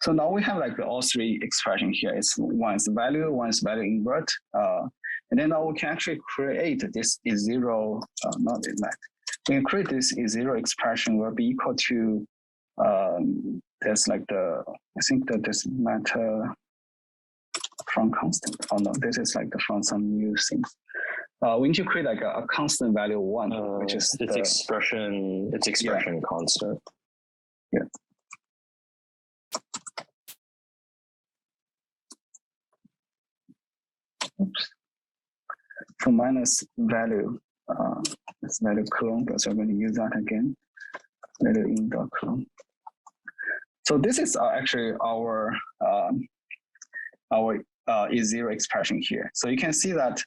B: so now we have like all three expression here. It's one is value, one is value invert, and then now we can actually create this is zero. Not in that. We can create this is zero expression will be equal to there's like I think that this matter from constant. Oh no, this is like from some new things. We need to create like a constant value one, which is
C: its expression. Its expression constant.
B: Yeah. Oops. So minus value, it's value clone, because we're going to use that again. Value in dot clone. So this is actually our E0 expression here. So you can see that.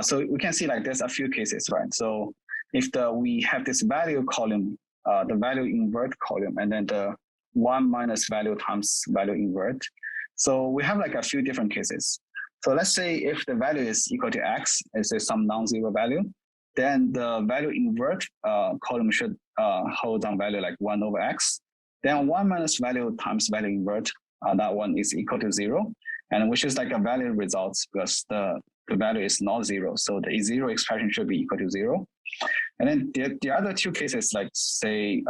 B: So we can see like there's a few cases, right? So if we have this value column, the value invert column, and then the 1 minus value times value invert. So we have like a few different cases. So let's say if the value is equal to x, is some non-zero value, then the value invert column should hold on value like 1 over x. Then 1 minus value times value invert, that one is equal to 0, and which is like a value results because the value is not 0. So the E0 expression should be equal to 0. And then the other two cases, like say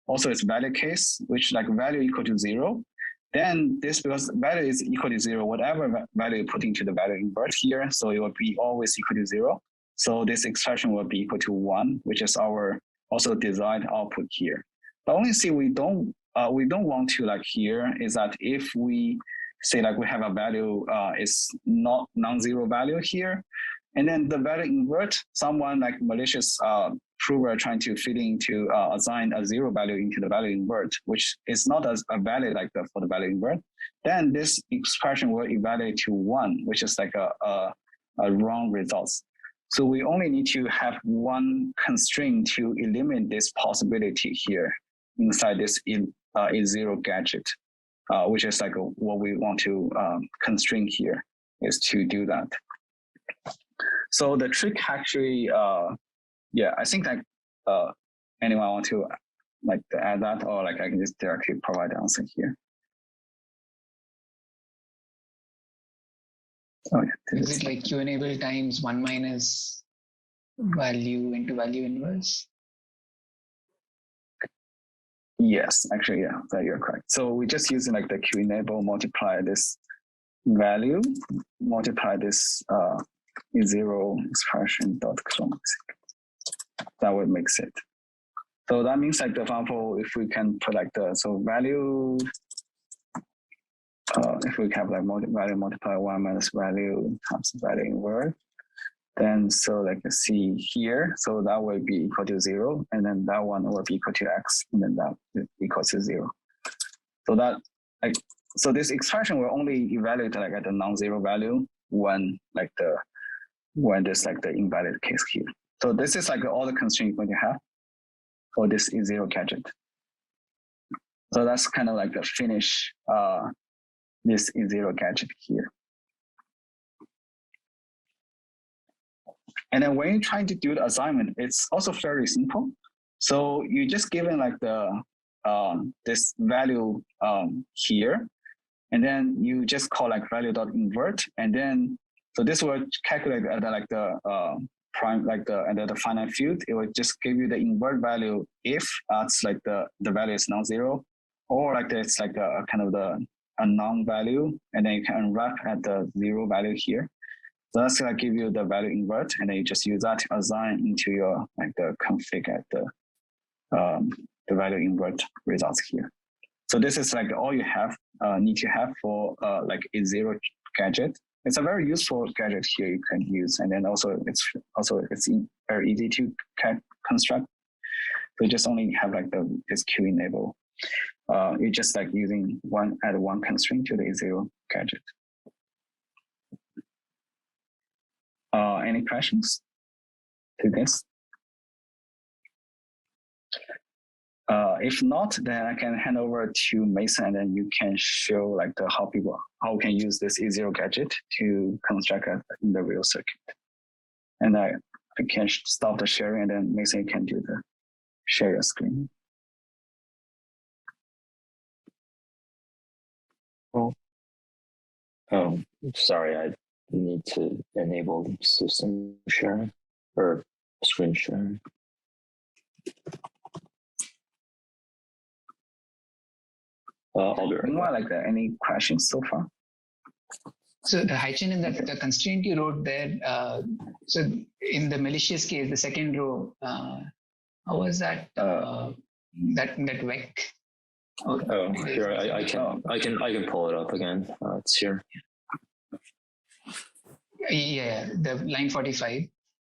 B: also it's value case, which like value equal to 0. Then this, because value is equal to 0, whatever value you put into the value invert here, so it will be always equal to 0. So this expression will be equal to 1, which is our also desired output here. The only thing we don't want to like here is that if we say like we have a value is not non-zero value here, and then the value invert, someone like malicious prover trying to fit into assign a 0 value into the value invert, which is not as a value like for the value invert, then this expression will evaluate to 1, which is like a wrong results. So we only need to have one constraint to eliminate this possibility here inside this E0 gadget, which is like what we want to constrain here is to do that. So the trick actually, I think that anyone want to like to add that, or like I can just directly provide the answer here. Oh yeah.
D: Is it like Q enable times 1 minus value into value inverse?
B: Yes, actually, yeah, that you're correct. So we're just using like the Q enable multiply this value, multiply this zero expression dot clone. That would makes it. So that means like the example, if we can put like the value, if we have like value multiply 1 minus value times value invert, then so like see here, so that will be equal to 0, and then that one will be equal to x, and then that is equal to 0. So that like so this expression will only evaluate like at the non-zero value when like there's like the invalid case here. So this is like all the constraints you're going to have for this zero gadget. So that's kind of like the finish this zero gadget here. And then when you're trying to do the assignment, it's also very simple. So you just given like the this value here, and then you just call like value dot invert, and then so this will calculate like the prime like the finite field. It will just give you the invert value if it's like the value is non-zero, or like it's like a kind of a non-value, and then you can unwrap at the 0 value here. So that's gonna give you the value invert, and then you just use that to assign into your like the config at the value invert results here. So this is like all you have need to have for like a zero gadget. It's a very useful gadget here you can use, and then also it's very easy to construct. So you just only have like this Q enable. You're just like using one constraint to the zero gadget. Any questions to this? If not, then I can hand over to Mason, and then you can show like how we can use this zero gadget to construct in the real circuit. And I can stop the sharing, and then Mason can do the share your screen.
C: Oh, sorry, I need to enable system sharing or screen sharing. I'll be right back.
B: Like that. Any questions so far?
D: So Haichen, in the constraint you wrote there, so in the malicious case, the second row, how was that that vec?
C: Oh, here I can pull it up again. It's here.
D: Yeah, the line 45.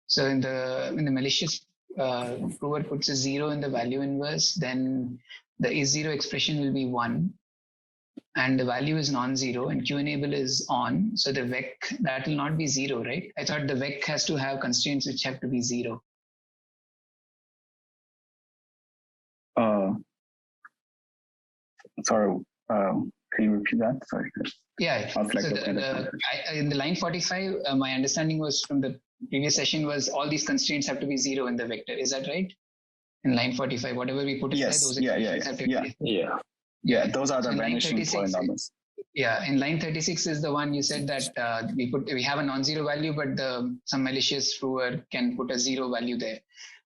D: So in the malicious prover puts a 0 in the value inverse, then the is0 expression will be 1, and the value is non-zero, and Q enable is on. So the vec that will not be 0, right? I thought the vec has to have constraints which have to be 0.
B: Sorry, can you repeat that? Sorry.
D: Yeah. So in the line 45, my understanding was from the previous session was all these constraints have to be 0 in the vector. Is that right? In line 45, whatever we put inside, those expressions have to be.
B: Yeah, those are the vanishing point numbers.
D: Yeah, in line 36 is the one you said that we have a non-zero value, but some malicious prover can put a 0 value there.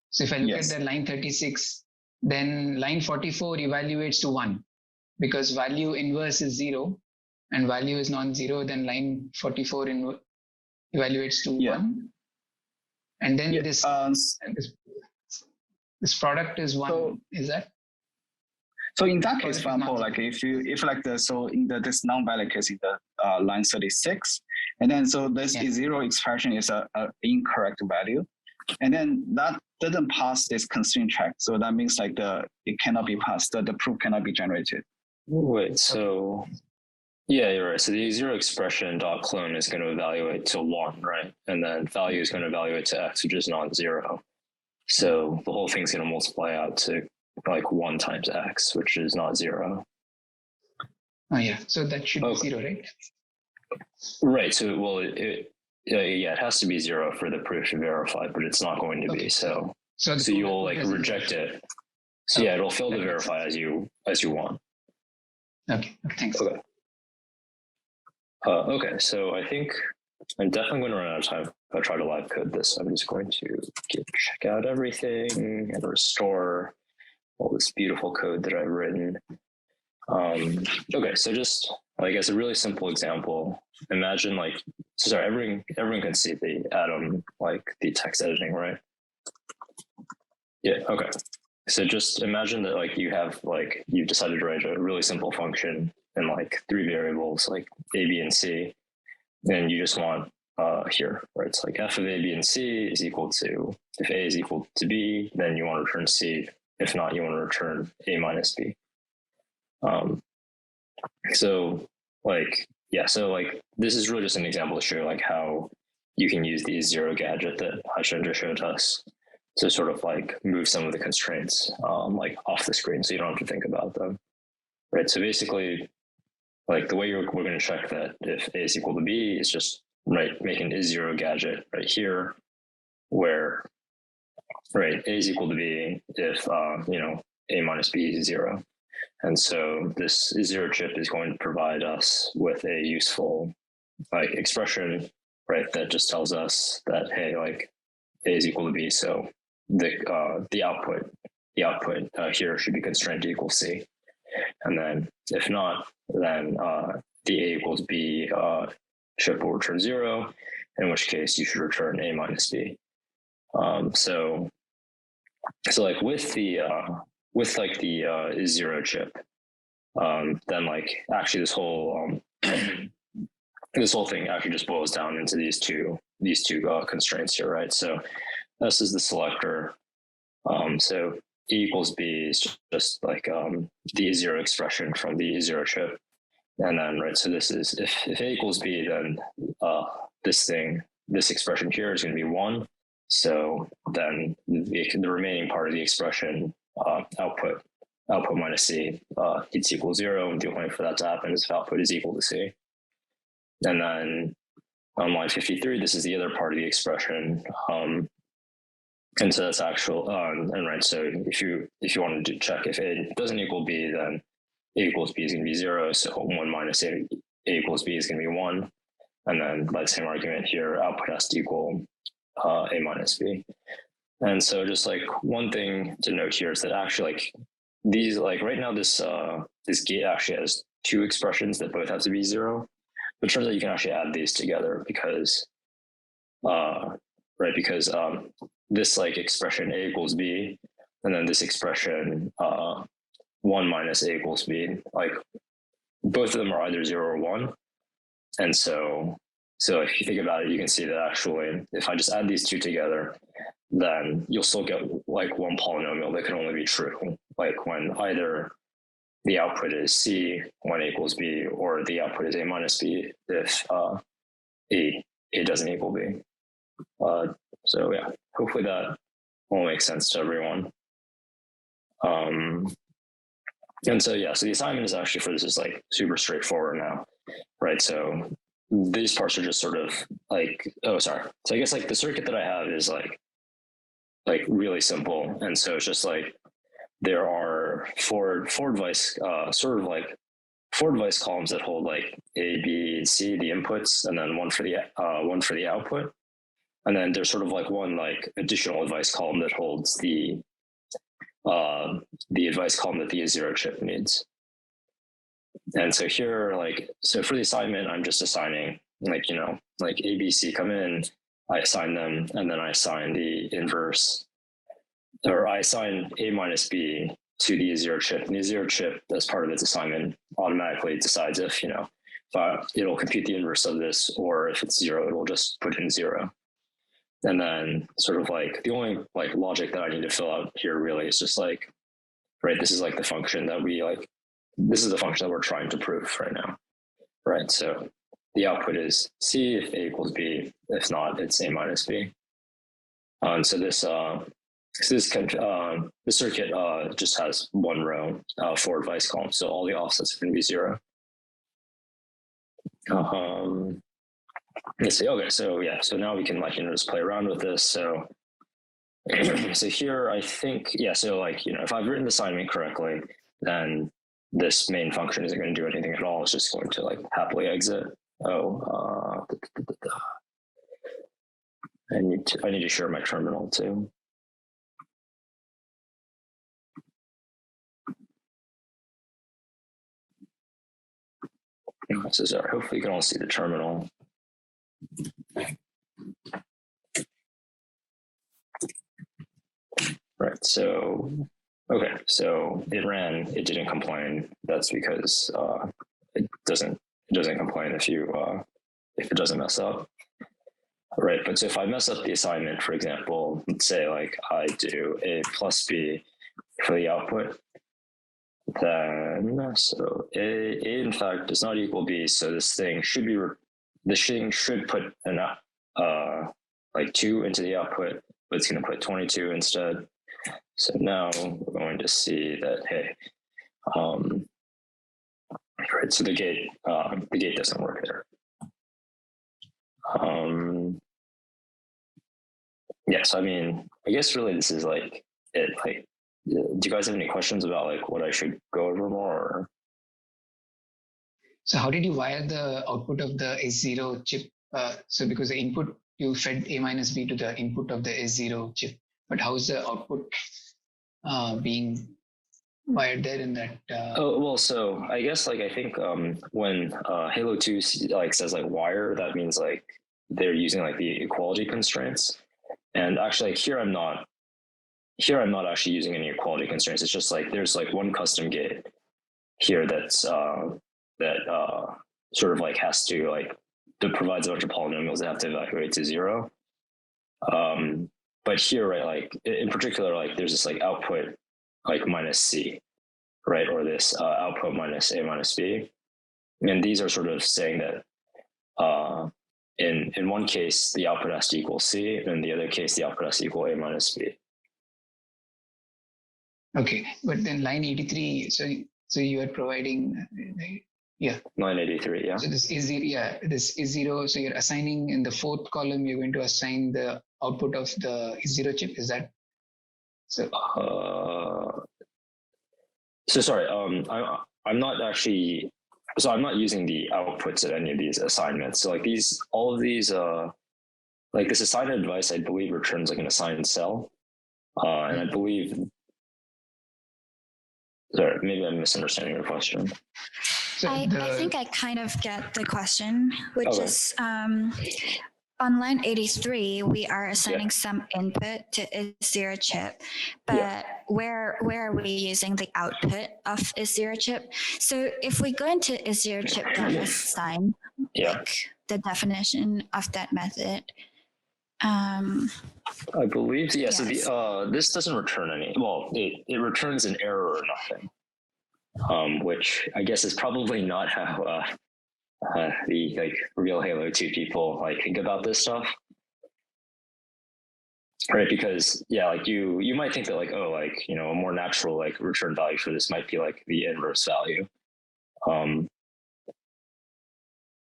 D: So if I look at the line 36, then line 44 evaluates to 1. Because value inverse is 0 and value is non-zero, then line 44 evaluates to 1. And then this product is 1. So, is that?
B: So in that case, for example, like if like this non-valid case in the line 36, and then so this zero expression is a incorrect value, and then that doesn't pass this constraint check. So that means like it cannot be passed. The proof cannot be generated.
C: Wait, so yeah, you're right. So the zero expression dot clone is going to evaluate to 1, right? And then value is going to evaluate to x, which is non-zero. So the whole thing's going to multiply out to like 1 times x, which is not 0.
D: Oh yeah, so that should be 0, right?
C: Right. So well, it has to be 0 for the proof to verify, but it's not going to be. So you'll like reject it. So it'll fail to verify as you want.
D: Okay, thanks.
C: Okay. Okay, so I think I'm definitely going to run out of time. I'll try to live code this. I'm just going to check out everything and restore. all this beautiful code that I've written. Okay, so just like as a really simple example, imagine like, sorry, everyone can see the Atom, like the text editing, right? Yeah, okay. So just imagine that like you have like, you've decided to write a really simple function in like 3 variables, like A, B, and C. Then you just want here, right? It's like f of A, B, and C is equal to, if A is equal to B, then you want to return C. If not, you want to return A minus B. So like, yeah, so like this is really just an example to show like how you can use the zero gadget that Haishan just showed us to sort of like move some of the constraints like off the screen so you don't have to think about them, right? So basically, like the way we're going to check that if A is equal to B is just, right, making a zero gadget right here where, right, A is equal to B if, you know, A minus B is 0. And so this zero chip is going to provide us with a useful like expression, right, that just tells us that, hey, like A is equal to B, so the output here should be constrained to equal C. And then if not, then the A equals B chip will return 0, in which case you should return A minus B. So like with the zero chip, then like actually this whole this whole thing actually just boils down into these two constraints here, right? So this is the selector. So E equals B is just like the zero expression from the zero chip. And then, right, so this is, if A equals B, then this expression here is going to be 1. So then the remaining part of the expression, output minus C, it's equal 0. And the only way for that to happen is if output is equal to C. And then on line 53, this is the other part of the expression. And so that's actual, and right, so if you wanted to check if A doesn't equal B, then A equals B is going to be 0. So 1 minus A equals B is going to be 1. And then by the same argument here, output has to equal A minus B. And so just like one thing to note here is that actually like these, like right now this gate actually has 2 expressions that both have to be 0. But it turns out you can actually add these together because, right, because this like expression A equals B, and then this expression 1 minus A equals B, like both of them are either 0 or 1. And so if you think about it, you can see that actually, if I just add these 2 together, then you'll still get like one polynomial that can only be true, like when either the output is C when A equals B, or the output is A minus B if A doesn't equal B. So yeah, hopefully that will make sense to everyone. And so, yeah, so the assignment is actually for this is like super straightforward now, right? So these parts are just sort of like, oh, sorry. So I guess like the circuit that I have is like really simple. And so it's just like, there are four device, sort of like 4 device columns that hold like A, B, and C, the inputs, and then one for the output. And then there's sort of like one like additional device column that holds the advice column that the zero chip needs. And so here, like, so for the assignment, I'm just assigning like, you know, like A, B, C come in, I assign them, and then I assign the inverse, or I assign A minus B to the zero chip. And the zero chip, as part of its assignment, automatically decides if, you know, if it'll compute the inverse of this, or if it's 0, it'll just put in 0. And then sort of like the only like logic that I need to fill out here really is just like, right, this is like the function that we like, this is the function that we're trying to prove right now, right? So the output is C if A equals B, if not, it's A minus B. And so this circuit just has 1 row, 4 device columns, so all the offsets are going to be 0. Let's see. Okay, so yeah, so now we can like, you know, just play around with this. So so here I think, yeah, so like, you know, if I've written the assignment correctly, then this main function isn't going to do anything at all. It's just going to like happily exit. Oh, I need to share my terminal too. So sorry, hopefully you can all see the terminal. Right, so, okay, so it ran, it didn't complain. That's because it doesn't complain if it doesn't mess up. Right, but so if I mess up the assignment, for example, let's say like I do a plus B for the output, then so A in fact does not equal B, so this thing should be, this thing should put an like 2 into the output, but it's going to put 22 instead. So now we're going to see that, hey, right, so the gate doesn't work there. Yes, I mean, I guess really this is like it. Like, do you guys have any questions about like what I should go over more? Or?
D: So how did you wire the output of the S0 chip? So because the input, you fed A minus B to the input of the S0 chip, but how is the output being wired there in that?
C: Oh, well, so I guess like I think when Halo2 like says like wire, that means like they're using like the equality constraints. And actually like here I'm not actually using any equality constraints. It's just like there's like one custom gate here that's sort of like has to like that provides a bunch of polynomials that have to evaluate to 0. But here, right, like in particular, like there's this like output like minus C, right, or this output minus A minus B, and these are sort of saying that in one case the output has to equal C, and in the other case the output has to equal A minus B.
D: Okay, but then line 83, so you are providing, yeah.
C: Line 83, yeah.
D: So this is 0, yeah, this is 0. So you're assigning in the 4th column, you're going to assign the output of the 0 chip. Is that so?
C: So sorry, I'm not actually. So I'm not using the outputs at any of these assignments. So like all of these, like this assignment device, I believe returns like an assigned cell, and I believe. Sorry, maybe I'm misunderstanding your question.
D: So
A: I think I kind of get the question, which
C: Okay.
A: is on line 83, we are assigning some input to S0 chip, but where are we using the output of S0 chip? So if we go into S0 chip.assign, like the definition of that method,
C: I believe, so this doesn't return any, well, it returns an error or nothing, which I guess is probably not how the like real Halo2 people like think about this stuff, right? Because like you might think that like, oh, like, you know, a more natural like return value for this might be like the inverse value,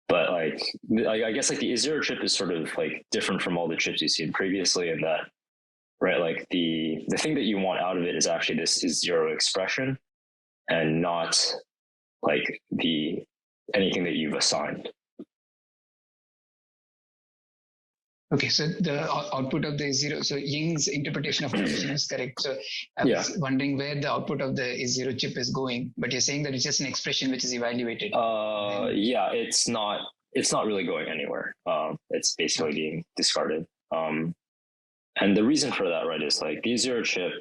C: but like I guess like the S0 chip is sort of like different from all the chips you've seen previously in that, right, like the thing that you want out of it is actually this S0 expression and not like anything that you've assigned.
D: Okay, so the output of the S0, so Ying's interpretation of condition is correct. So I was wondering where the output of the S0 chip is going, but you're saying that it's just an expression which is evaluated.
C: Yeah, it's not really going anywhere. It's basically being discarded. And the reason for that, right, is like the S0 chip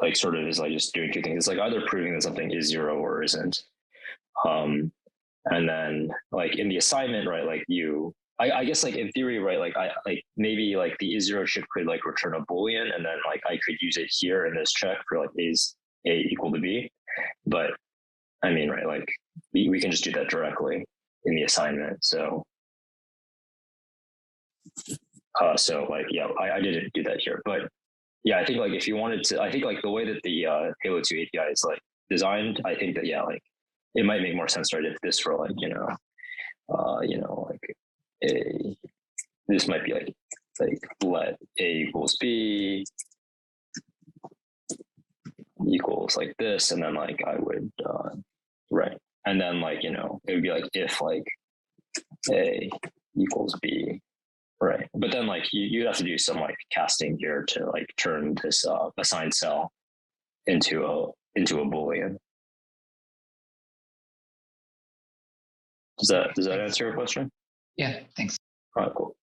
C: like sort of is like just doing two things. It's like either proving that something is 0 or isn't. And then like in the assignment, right, like I guess like in theory, right, like I like maybe like the S0 chip could like return a Boolean, and then like I could use it here in this check for like is A equal to B. But I mean, right, like we can just do that directly in the assignment. So so like, I didn't do that here, but I think like if you wanted to, I think like the way that the Halo2 API is like designed, I think that, like it might make more sense, right, if this were like, like this might be like let A equals B equals like this, and then like I would, right. And then like, it would be like if like A equals B, right. But then like you'd have to do some like casting here to like turn this assigned cell into a Boolean. Does that answer your question?
D: Yeah, thanks.
C: All right, cool.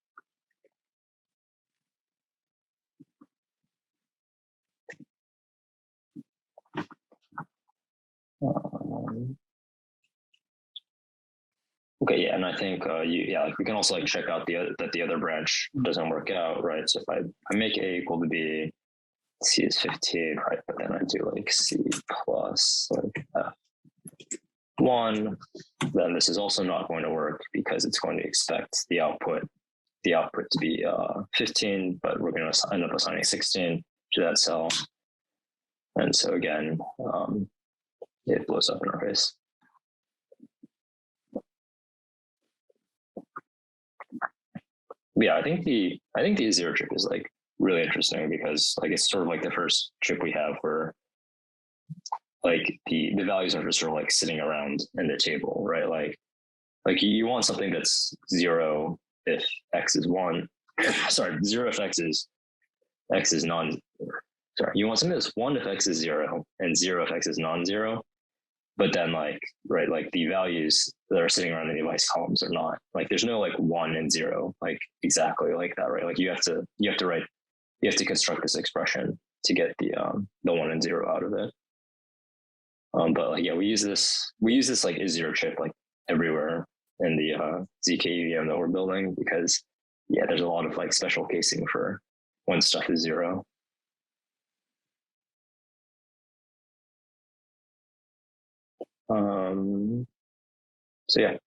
C: Okay, yeah, and I think like we can also like check out the other branch doesn't work out, right? So if I make A equal to B, C is 15, right? But then I do like C plus like F1, then this is also not going to work because it's going to expect the output to be 15, but we're going to end up assigning 16 to that cell. And so again, it blows up in our face. Yeah, I think the zero chip is like really interesting because like it's sort of like the first chip we have where like the values are just sort of like sitting around in the table, right? Like you want something that's 0 if x is 1. Sorry, 0 if x is non. Sorry, you want something that's 1 if x is 0 and 0 if x is non-zero. But then like, right, like the values that are sitting around the device columns are not like, there's no like 1 and 0, like exactly like that, right? Like you have to construct this expression to get the 1 and 0 out of it. But like, yeah, we use this like is0 chip like everywhere in the ZK EVM that we're building because yeah, there's a lot of like special casing for when stuff is 0. So yeah.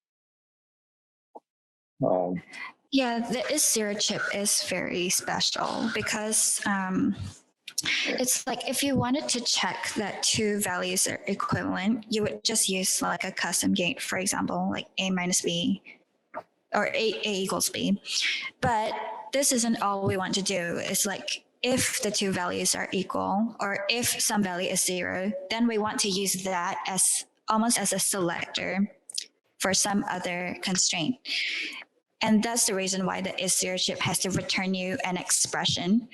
A: Yeah, the is0 chip is very special because it's like if you wanted to check that two values are equivalent, you would just use like a custom gate, for example, like A minus B or A equals B. But this isn't all we want to do. It's like if the two values are equal or if some value is 0, then we want to use that as almost as a selector for some other constraint. And that's the reason why the is0 chip has to return you an expression.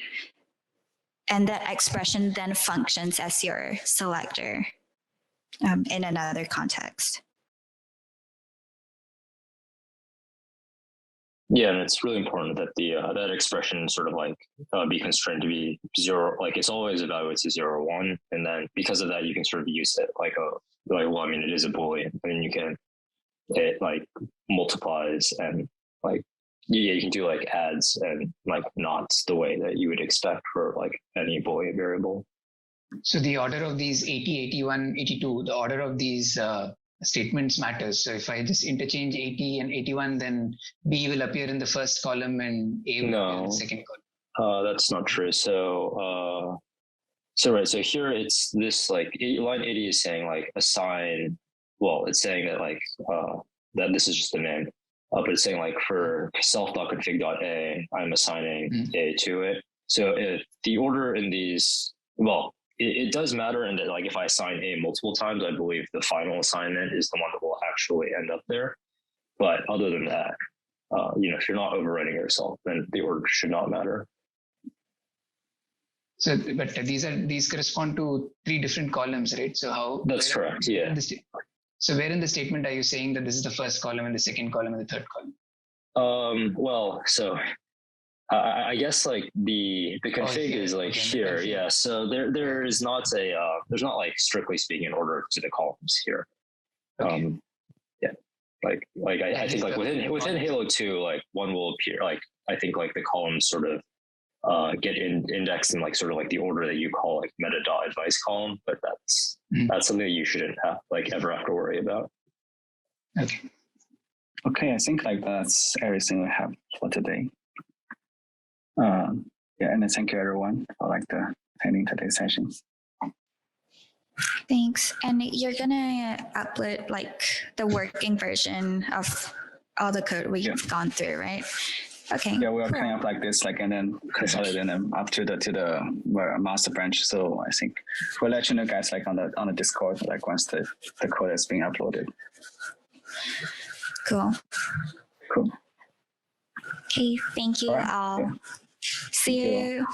A: And that expression then functions as your selector in another context.
C: Yeah, and it's really important that the that expression sort of like be constrained to be 0. Like it's always evaluates to 0 or 1, and then because of that, you can sort of use it like well, I mean, it is a Boolean, and it like multiplies and like yeah, you can do like adds and like nots the way that you would expect for like any Boolean variable.
D: So the order of these 80, 81, 82, the order of these statements matters. So if I just interchange 80 and 81, then B will appear in the first column and A will appear in the second column.
C: That's not true. So right. So here it's this like line 80 is saying like assign. Well, it's saying that like that this is just the name. But it's saying like for self.config.a, I'm assigning A to it. So if the order in these, well, it does matter in that like if I assign A multiple times, I believe the final assignment is the one that will actually end up there. But other than that, if you're not overwriting yourself, then the order should not matter.
D: So, but these correspond to 3 different columns, right? So how?
C: That's correct. Yeah.
D: So where in the statement are you saying that this is the first column and the second column and the third column?
C: Well, so I guess like the config is like here. Yeah. So there is not there's not like strictly speaking an order to the columns here. Okay. Yeah. Like I think like within Halo 2, like one will appear like I think like the columns sort of get indexed in like sort of like the order that you call like meta.advice column, but that's something that you shouldn't have like ever have to worry about.
B: Okay, I think like that's everything we have for today. Yeah, and thank you everyone for like the attending today's sessions.
A: Thanks. And you're gonna upload like the working version of all the code we've gone through, right? Okay.
B: Yeah, we are kind of like this, like, and then consolidate them up to the master branch. So I think we'll let you know, guys, like on the Discord, like once the code is being uploaded.
A: Cool.
B: Cool.
A: Okay. Thank you all.
B: Yeah.
A: See you.